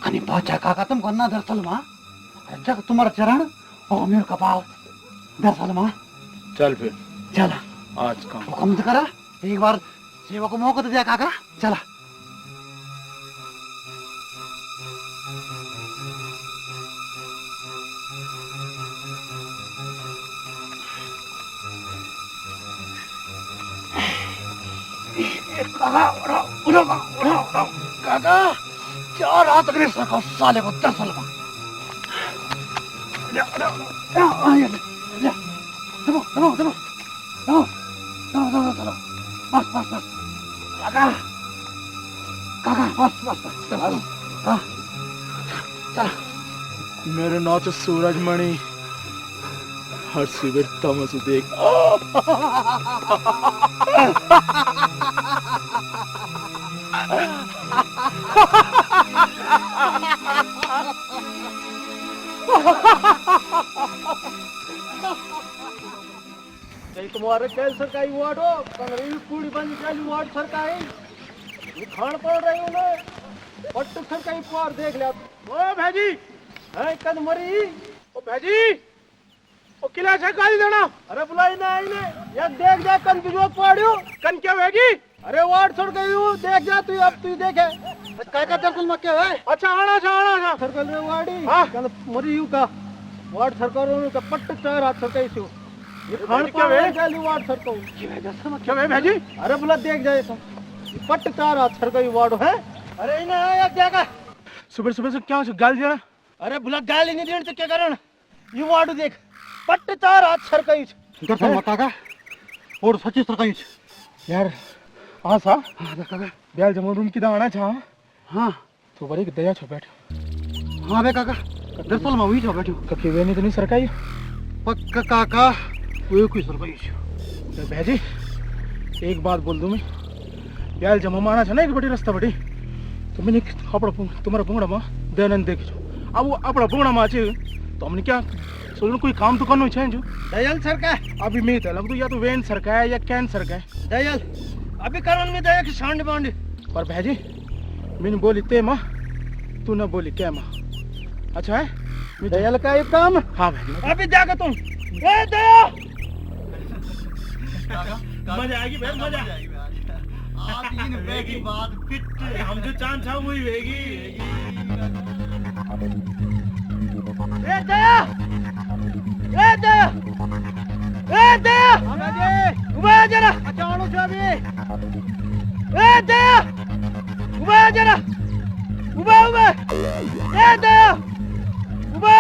कनी पहुंचा काका तुम करना दरअसल माँ, अच्छा तुम्हारा चरण और मेरे कपाल दरअसल माँ। चल फिर चला आज का हुक्म तो करा, एक बार सेवा को मौका तो दिया काका। चला काका, उठो काका, क्या रात अगले साले को 10 साल मेरे नाच सूरजमणि हर शिविर तमस देख तुम्हारे कैल सरकारी वार्ड हो कंगरेल पूरी बंद कैल वार्ड सरकारी ये खान पड़ रही हूँ मैं पट्ट सरकारी पार देख लिया ओ भाजी है कद मरी ओ भाजी ओ किला सरकारी देना अरे बुलाई ना आईने या देख जा कन की जोत पाड़ियो कन क्या भाजी अरे वार्ड छोड़ गई हूँ देख जा तू अब तू देखे काय का दरकुल मक्के है अच्छा आना सा सर्कल रे वार्डी हां कन मरी यू का वार्ड सरकारों का पट्ट चार हाथ सरकारी से ये खान क्या है गाली वार्ड सरको क्या है भाजी अरे बुला देख जाए तो पट्ट चार हाथ सरकारी वार्ड है अरे इने आया क्या सुबह सुबह से क्या गाल दिया अरे बुला गाली नहीं देने तो क्या करन ये वार्ड देख पट्ट चार हाथ सरकारी दरअसल काका और सच्ची सरकारी यार हाँ सा काका ब्याल जमा रूम की दाना छा हाँ तो बड़ी दया छो बैठ हाँ बे काका दरअसल मैं वही छो बैठो कभी वे नहीं तो नहीं सरकारी पक्का काका वो कोई सरकारी तो भाजी एक बात बोल दूं मैं ब्याल जमा माना छा ना एक बड़ी रास्ता बड़ी तो मैंने अपना तुम्हारा पुंगड़ा माँ दयानंद देख अब वो अपना पुंगड़ा माँ चे तो हमने क्या सोचो कोई काम तो करना चाहिए जो दयाल सरकार अभी मैं तो लगता या तो वेन सरका है या कैन सरका है दयाल अभी कारण में दया की सांड बांड पर भाजी मैंने बोली ते माँ तू ना बोली क्या माँ अच्छा है दयाल का एक काम हाँ भाई अभी जाकर तुम ए दया मजा आएगी भाई मजा आप इन वेगी बात फिट हम जो चांद था वही वेगी ए दया ए दया ए दया उबा जरा अचानक से अभी ए दया उबा जरा उबा ए दया उबा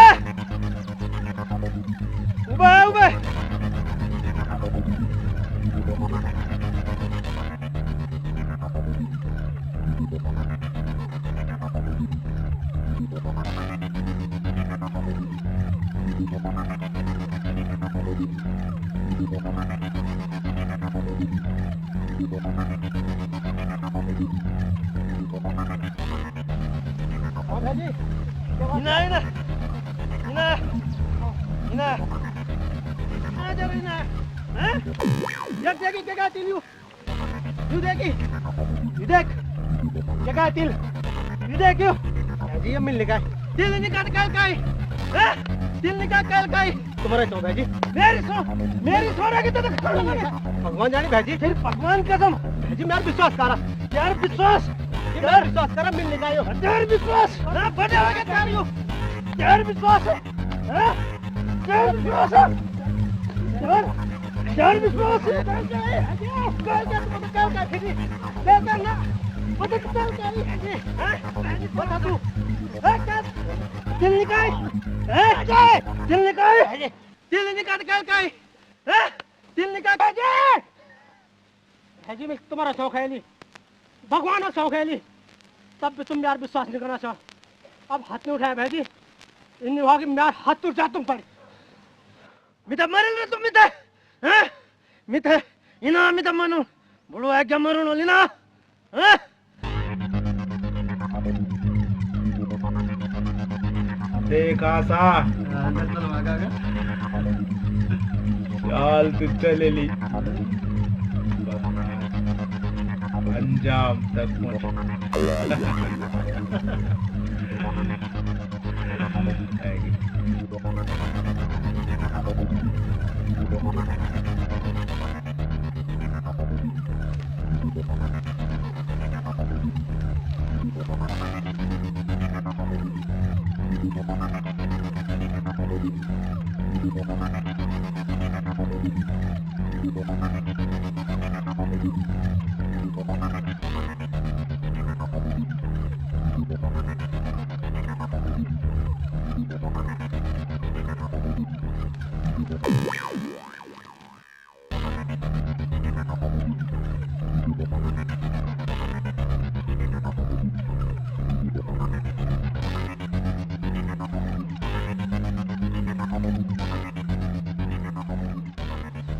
तुम्हारा क्यों भाजी मेरी सो रही तो भगवान जाने भाजी फिर भगवान कसम भाजी मेरा विश्वास करा यार विश्वास करा मिलने का यार विश्वास ना बड़े हो गए यार विश्वास है यार विश्वास है यार विश्वास है बता तू दिल निकाल दिल निकाल जी मैं तुम्हारा शौक है नहीं भगवान का शौक है नहीं तब भी तुम यार विश्वास नहीं करना चाहो अब हाथ नहीं उठाया भाई जी इन हुआ कि मैं हाथ टूट जा तुम पर मिता मरल रे तुम मिता इना मिता मनु बोलो है क्या मरू नो लिना देखा सा चाल तू चलेली अंजाम तक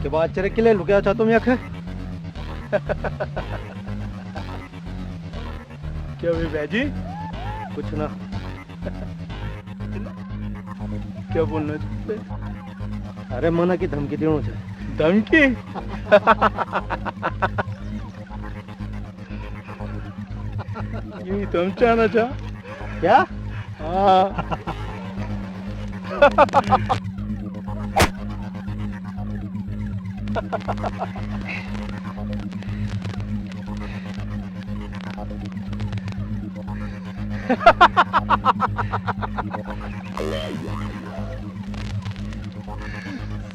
के बाद चरे के लिए लुकिया चाहता तुम यख क्या हुई बैजी कुछ ना क्या बोलना चाहते अरे मना की धमकी देना चाहिए धमकी यही तुम चाहना चाह क्या हाँ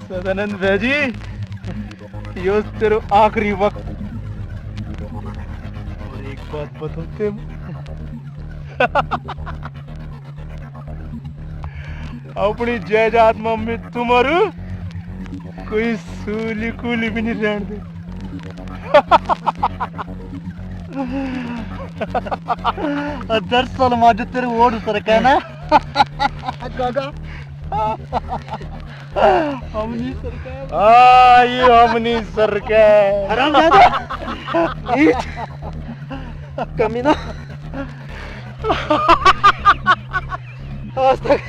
सदानंद भाजी यो तेरा आखिरी वक्त और एक बात बताते अपनी जायदाद में तुम्हारू कोई सूली कूली भी नहीं रहने दे दरअसल माजो तेरे वोट सरका ना काका हमनी सरकार हाँ ये हमनी सरकार हरामजादा कमीना आज तक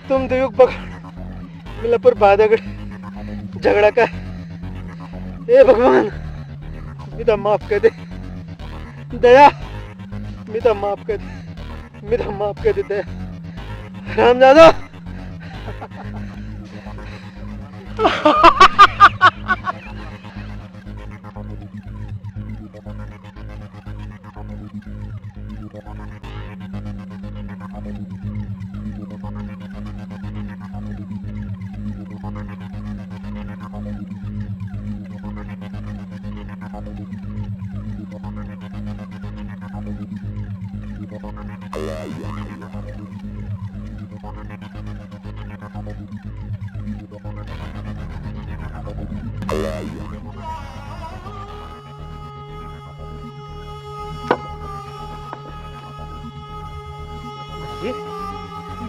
तुम देव पकड़ मिला पर बादागढ़ झगड़ा का ए भगवान मिता माफ कर दे दया मिता माफ कर दे मिता माफ कर दे दया रामजादा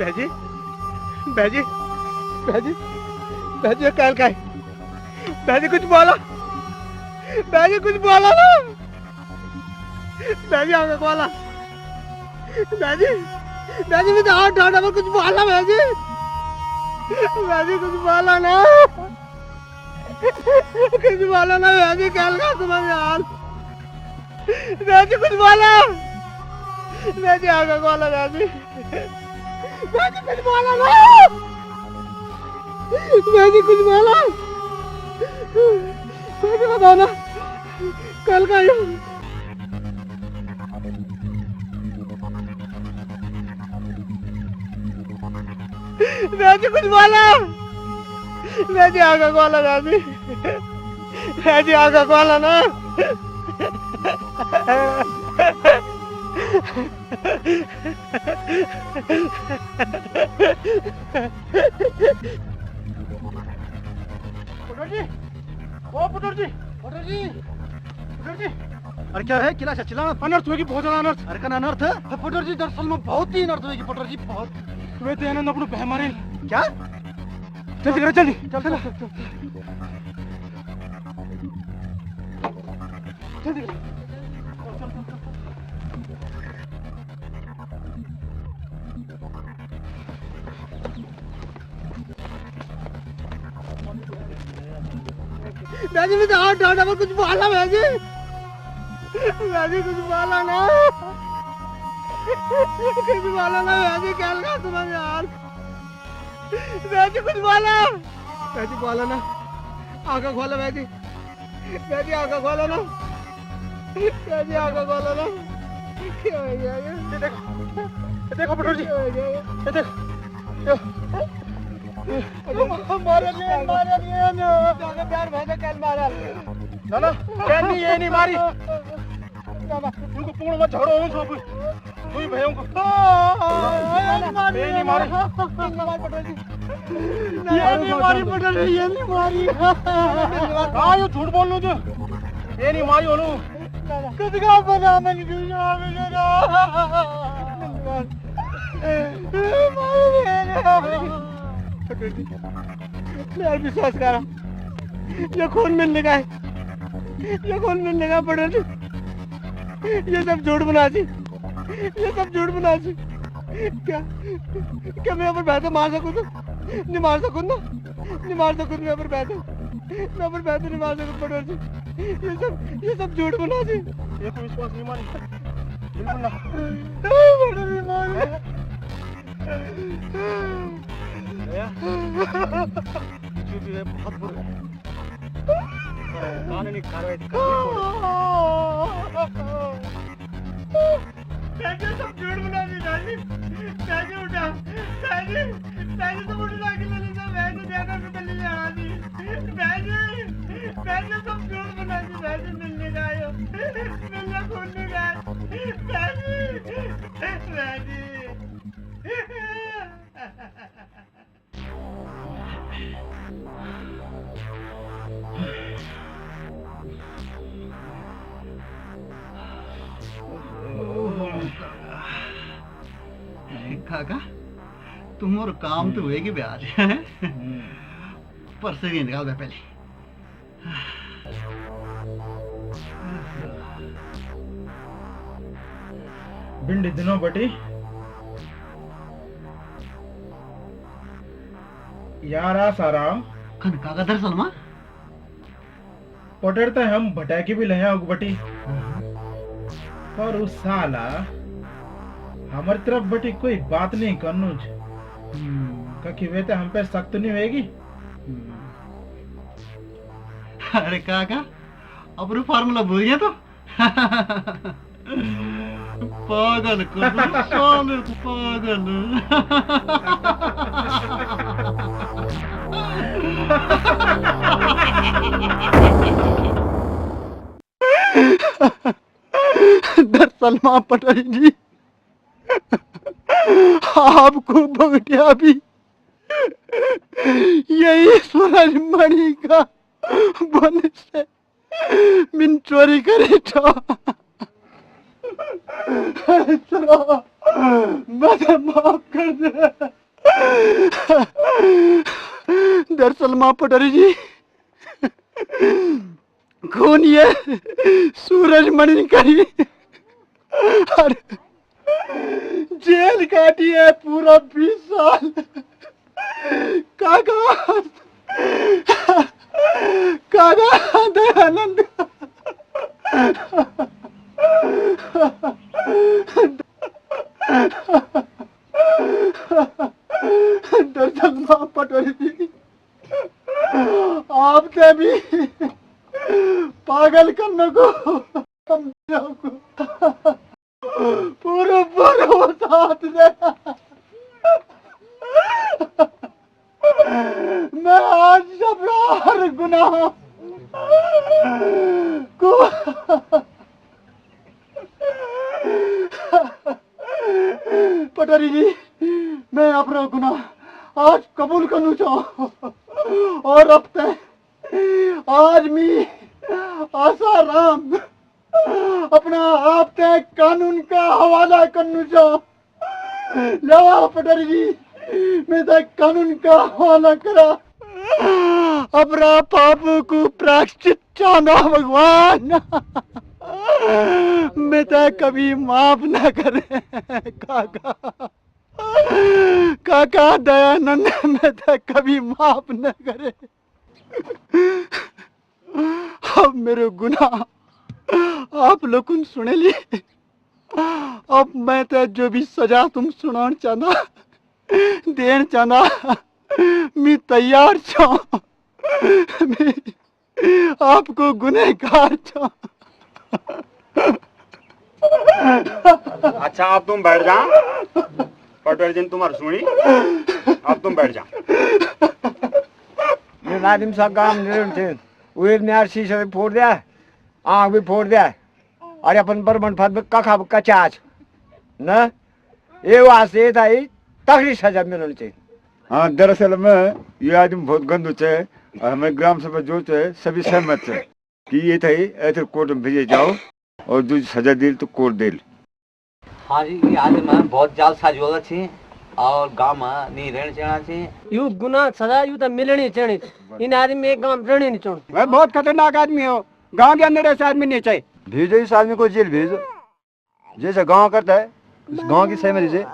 बैजी बैजी बैजी बैजी काल का बैजी कुछ बोला बैजी कुछ बोला ना बैजी आगे बोला बैजी बैजी भी हाथ ढांडा में कुछ बोला बैजी बैजी कुछ बोला ना कुछ बोला ना बैजी काल का तुम्हारे यार बैजी कुछ बोला बैजी आगे बोला बैजी बैजी कुछ बोला ना बैजी कुछ बोला बैजी बताओ ना कल का बैजी कुछ बोला बैजी आगे बोला बैजी आगे बोला ना अरे क्या है किला चिल्लाना अनर्थ होगी बहुत ज्यादा अनर्थ अरे का अनर्थ है पटर जी दरअसल में बहुत ही अनर्थ होगी पटर जी बहुत तुम्हें तो आनंद अपने बह मारे क्या जल्दी जल्दी चल जल्दी बैजी में हाथ ढांडा में कुछ बोला बैजी बैजी कुछ बोला ना कुछ बोला ना बैजी क्या लगा तुम्हारे यार बैजी कुछ बोला बैजी बोला ना आंखें खोलो बैजी बैजी आंखें खोलो ना बैजी आंखें खोलो ना क्या है ये देखो पटोर जी ये देखो मारे प्यार भैया कैल मारा ना ना कैल नहीं ये नहीं मारी उनको पूर्ण मत झगड़ो हूँ सब कोई भैया को ये नहीं मारी पटल ये नहीं मारी हाँ ये झूठ बोल लो जो ये नहीं मारी ओनू किसका पता मैंने क्यों यार विश्वास करा ये खून मिलने का है ये खून मिलने का पड़े ये सब झूठ बना सी ये सब झूठ बना सी क्या मैं पर बैठे मार सकूं तो नहीं मार सकूं ना नहीं मार सकूं मैं पर बैठे नहीं मार सकूं पड़े ये सब झूठ बना सी ये तो विश्वास नहीं मानी बिल्कुल ना नहीं मानी जो भी है बहुत बुरा कानूनी कार्रवाई सब झूठ बना दी दादी उठा दादी तो उठा के ले लीजिए मैं तो ज्यादा से पहले ले आ दी दादी सब झूठ बना दी दादी मिलने का आयो मिलने खोलने का दादी काका तुम और काम तो हुएगी भी आज पर से नहीं निकाल पहले बिंडी दिनों बटी यारा सारा खन काका दरअसल मां पटरता हम भटाकी भी लया बटी पर उस साला हमारी तरफ बटी कोई बात नहीं करनू क्योंकि वे तो हम पे सख्त नहीं होगी अरे काका अपने फार्मूला भूल गया तो पागल पागल दरअसल मां पटेल जी आपको भगटिया भी यही सूरज मणि का बन से मिन चोरी करे तो मुझे माफ कर दे दरअसल मां पटेल जी खून ये सूरज मणि करी जेल काटी है पूरा 20 साल काका दयानंद दरअसल मां पटेल जी आपने भी पागल करने को पूरा साथ दे मैं आज सब हर गुनाह को पटेल जी मैं अपना गुनाह आज कबूल करना चाहूँ और अब तक आज मैं आसाराम अपना आप तक कानून का हवाला करना चाहूँ लवा पटेल जी मैं तक कानून का हवाला करा अपना पाप को प्रायश्चित चाहना भगवान मैं तक कभी माफ ना करे काका दयानंद मैं तक कभी माफ न करे अब मेरे गुनाह आप लोग सुने लिए अब मैं तो जो भी सजा तुम सुनाना चाहना देना चाहना मैं तैयार छो मैं आपको गुनहगार छो अच्छा अब तुम बैठ जा पटेल जी तुम्हारी सुनी अब तुम बैठ जाओ। ये नादिम सा काम निर्णय थे वे न्यार शीशे भी फोड़ दिया आँख भी फोड़ दिया और अपन बरमन फत में कखा कचाच न ये वास्ते था ही तगड़ी सजा मिलनी चाहिए। हाँ, दरअसल में ये आदमी बहुत गंदू है और हमें ग्राम सभा जो है सभी सहमत है कि ये था ऐसे कोर्ट में भेजे जाओ और दूसरी सजा दिल तो कोर्ट दिल। हाँ जी, ये आदमी में बहुत जाल साज होगा छी और गांव में नहीं रहना चाहिए छी। यू गुना सजा यू तो मिलनी चाहिए। इन आदमी एक गांव रहने नहीं चाहिए। वह बहुत खतरनाक आदमी हो, गांव के अंदर ऐसा आदमी नहीं चाहिए। भेजो इस आदमी को जेल भेजो, जैसा गांव करता है उस गांव की सहमति से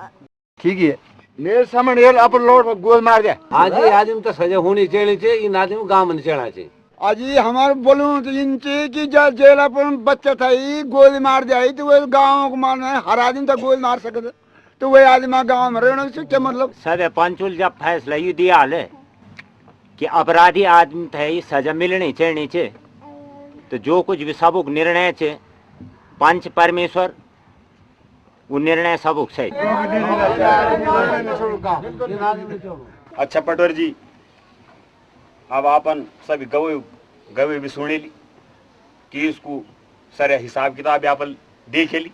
ठीक ही है। मेरे सामने अपन लोड गोल मार दिया। हाँ जी, आदमी तो सजा होनी चाहिए, इन आदमी गांव में नहीं चढ़ना चाहिए। अजी हमारे बोलूं तो इनसे कि जेल अपन बच्चा था ही गोली मार दिया तो वह गाँव को मारना है। हर आदमी तो गोली मार सकते तो वही आदमी गाँव में रहना क्या मतलब। सर पंचुल जब फैसला ये दिया है कि अपराधी आदमी थे सजा मिलनी चाहिए तो जो कुछ भी सबक निर्णय है पंच परमेश्वर वो निर्णय सबक से। अच्छा पटवर जी, अब आपन सभी गवे भी सुने ली कि इसको सारे हिसाब किताब आपन देखे ली।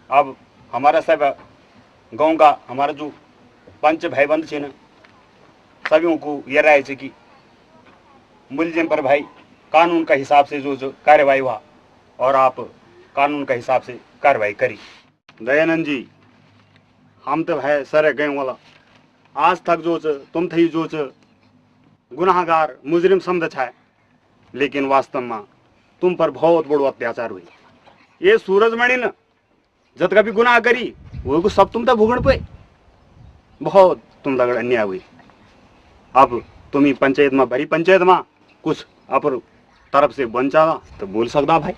अब हमारा सब गांव का हमारा जो पंच भाई बंद छे ना सभी को ये राय है कि मुलजिम पर भाई कानून का हिसाब से जो कार्यवाही हुआ और आप कानून का हिसाब से कार्रवाई करी। दयानंद जी, हम तो है सारे गाँव वाला आज तक जो तुम थी जो गुनाहगार मुजरिम समझ है, लेकिन वास्तव में तुम पर बहुत बड़ो अत्याचार हुई। ये सूरजमणि न जत का भी गुनाह करी वो सब तुम तक भुगण पे बहुत तुम लगड़ अन्याय हुई। अब तुम ही पंचायत में भरी पंचायत में कुछ अपर तरफ से बंचा तो बोल सकता भाई।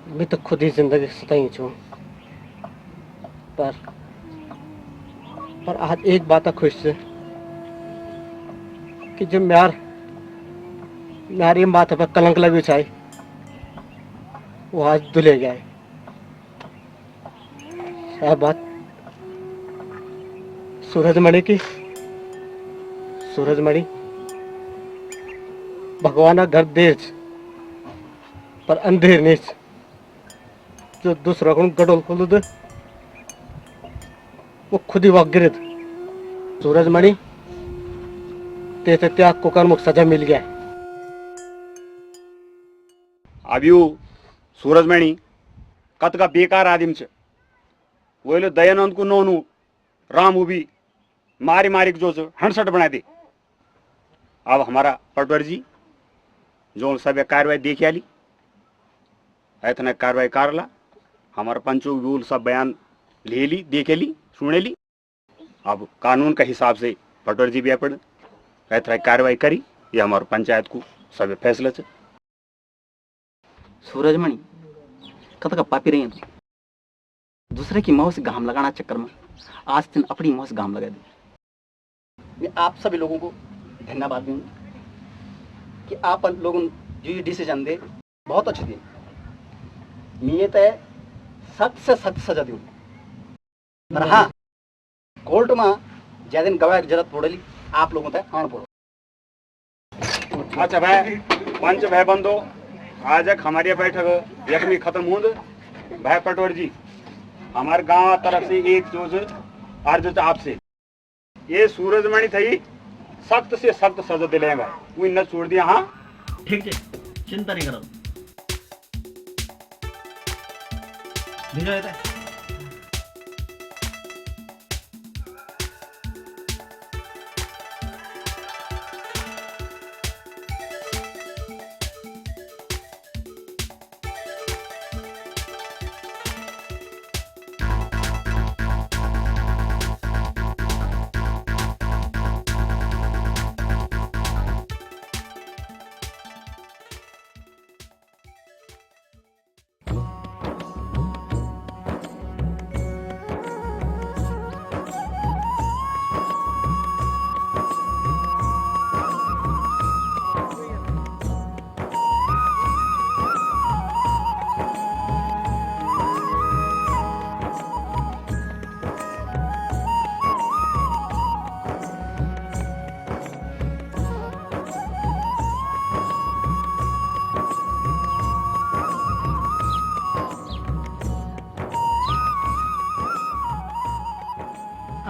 मैं तो खुद ही जिंदगी सताई छू पर आज एक बात खुश है कि जब मेरी माथे पर कलंक लगी चाहे वो आज धुले गए। यह बात सूरजमणि की। सूरजमणि भगवान घर देर पर अंधेर नीच जो दूसरा को गडोल खोल दे वो खुद ही वक्त गिरे। सूरजमणि तेरे त्याग को कर्म सजा मिल गया। अब यू सूरजमणि कत का बेकार आदमी छ वो दयानंद को नोनू रामू भी मारी मारी जो हंसट बना दे। अब हमारा पटवर जी जो सब कार्रवाई देख ली इतना कार्रवाई कर ला। हमारा पंचों रूल सब बयान ले ली देखे ली सुने ली। अब कानून का हिसाब से पटवर जी भी पड़ इतना कार्रवाई करी। ये हमारे पंचायत को सब फैसला है। सूरजमणि कत का पापी रही है दूसरे की मौत से घाम लगाना चक्कर में आज दिन अपनी मौत से घाम लगा दी। मैं आप सभी लोगों को धन्यवाद दूंगा कि आप लोगों ने जो ये डिसीजन दे बहुत अच्छी दी। मैं तो सख्त से सख्त सजा दूँ पर हाँ कोर्ट में ज्यादा दिन गवाह की जरूरत पड़ेगी आप लोगों तक आना पड़ो। अच्छा भाई पंच भाई बंदो आज एक हमारी बैठक यकमी खत्म हो भाई पटवर जी हमारे गांव तरफ से एक जो अर्ज आपसे ये सूरजमणि थी सख्त से सख्त सजा दिले भाई वो न छोड़ दिया। हाँ ठीक है, चिंता नहीं करो।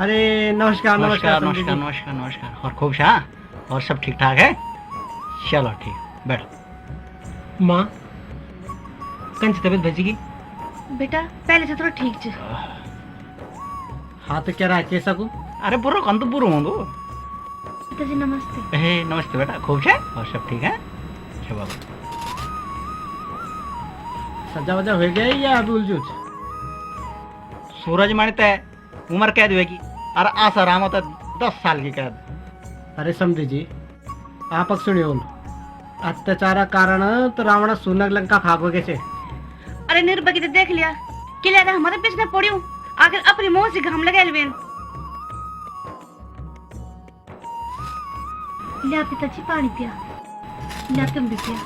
अरे नमस्कार नमस्कार समधी नमस्कार जी। नमस्कार नमस्कार और खूब शाह और सब ठीक ठाक है। चलो ठीक बैठो। माँ कंच तबीयत भेजेगी? बेटा पहले से थोड़ा ठीक छ। हाँ तो क्या रहा है कैसा को? अरे बुरो कौन तो बुरो होंदो। पिताजी नमस्ते। हे नमस्ते बेटा खूब शाह और सब ठीक है। अच्छा बाबू सजा वजा हो गया या अभी उलझुल? सूरज माने तय उम्र कैद हुएगी और आसाराम होता 10 साल की कैद। अरे समझी जी आप सुनियो अत्याचारा कारण तो रावण सुनक लंका खागो के छे। अरे निर्भगी तो देख लिया किले हमारे पीछे न पड़ियो आखिर अपनी मुंह से घम लगे अलवेन। लिया पिताजी पानी पिया, लिया तुम भी पिया।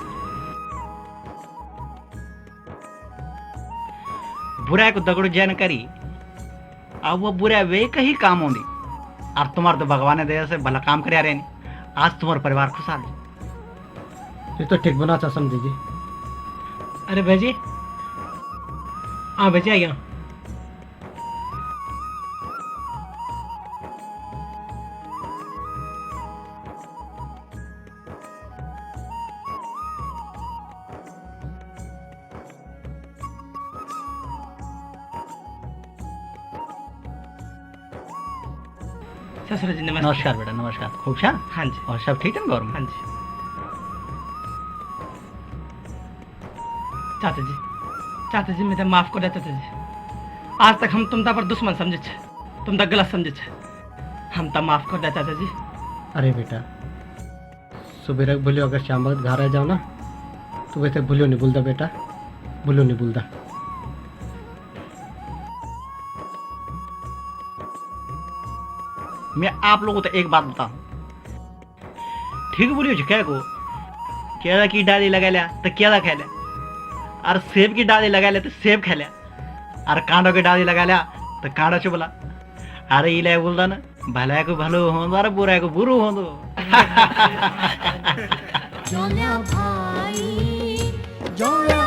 बुराई को दगड़ो जैन करी अब वो बुरा वे कहीं काम होंगी और तुम्हारे तो भगवान ने दया से भला काम कर रहे नहीं। आज तुम्हारा परिवार खुशहाल है। ये तो ठीक बना था समझी जी। अरे भेजी हाँ भेजी आइए। ससुर जी नमस्कार। नमस्कार बेटा नमस्कार खूब शाह। हाँ जी और सब ठीक है ना गौरव? हाँ जी चाचा जी मुझे माफ कर दे चाचा जी। आज तक हम तुम पर दुश्मन समझे छे, तुम गलत समझे छे। हम माफ कर दे चाचा जी। अरे बेटा सुबह भूलियो अगर शाम वक्त घर आ जाओ ना तो वैसे भूलियो नहीं भूलता बेटा, भूलियो नहीं भूलता। मैं आप लोगों को तो एक बात बताऊं ठीक बोलियो जी क्या को केला की डाली लगा लिया तो केला खा लिया और सेब की डाली लगा लिया तो सेब खा लिया और कांडो की डाली लगा लिया तो कांडो चुबला। अरे इले बोलता ना भला को भलो हो और बुरा को बुरू हो दो। जोल्या भाई जोल्या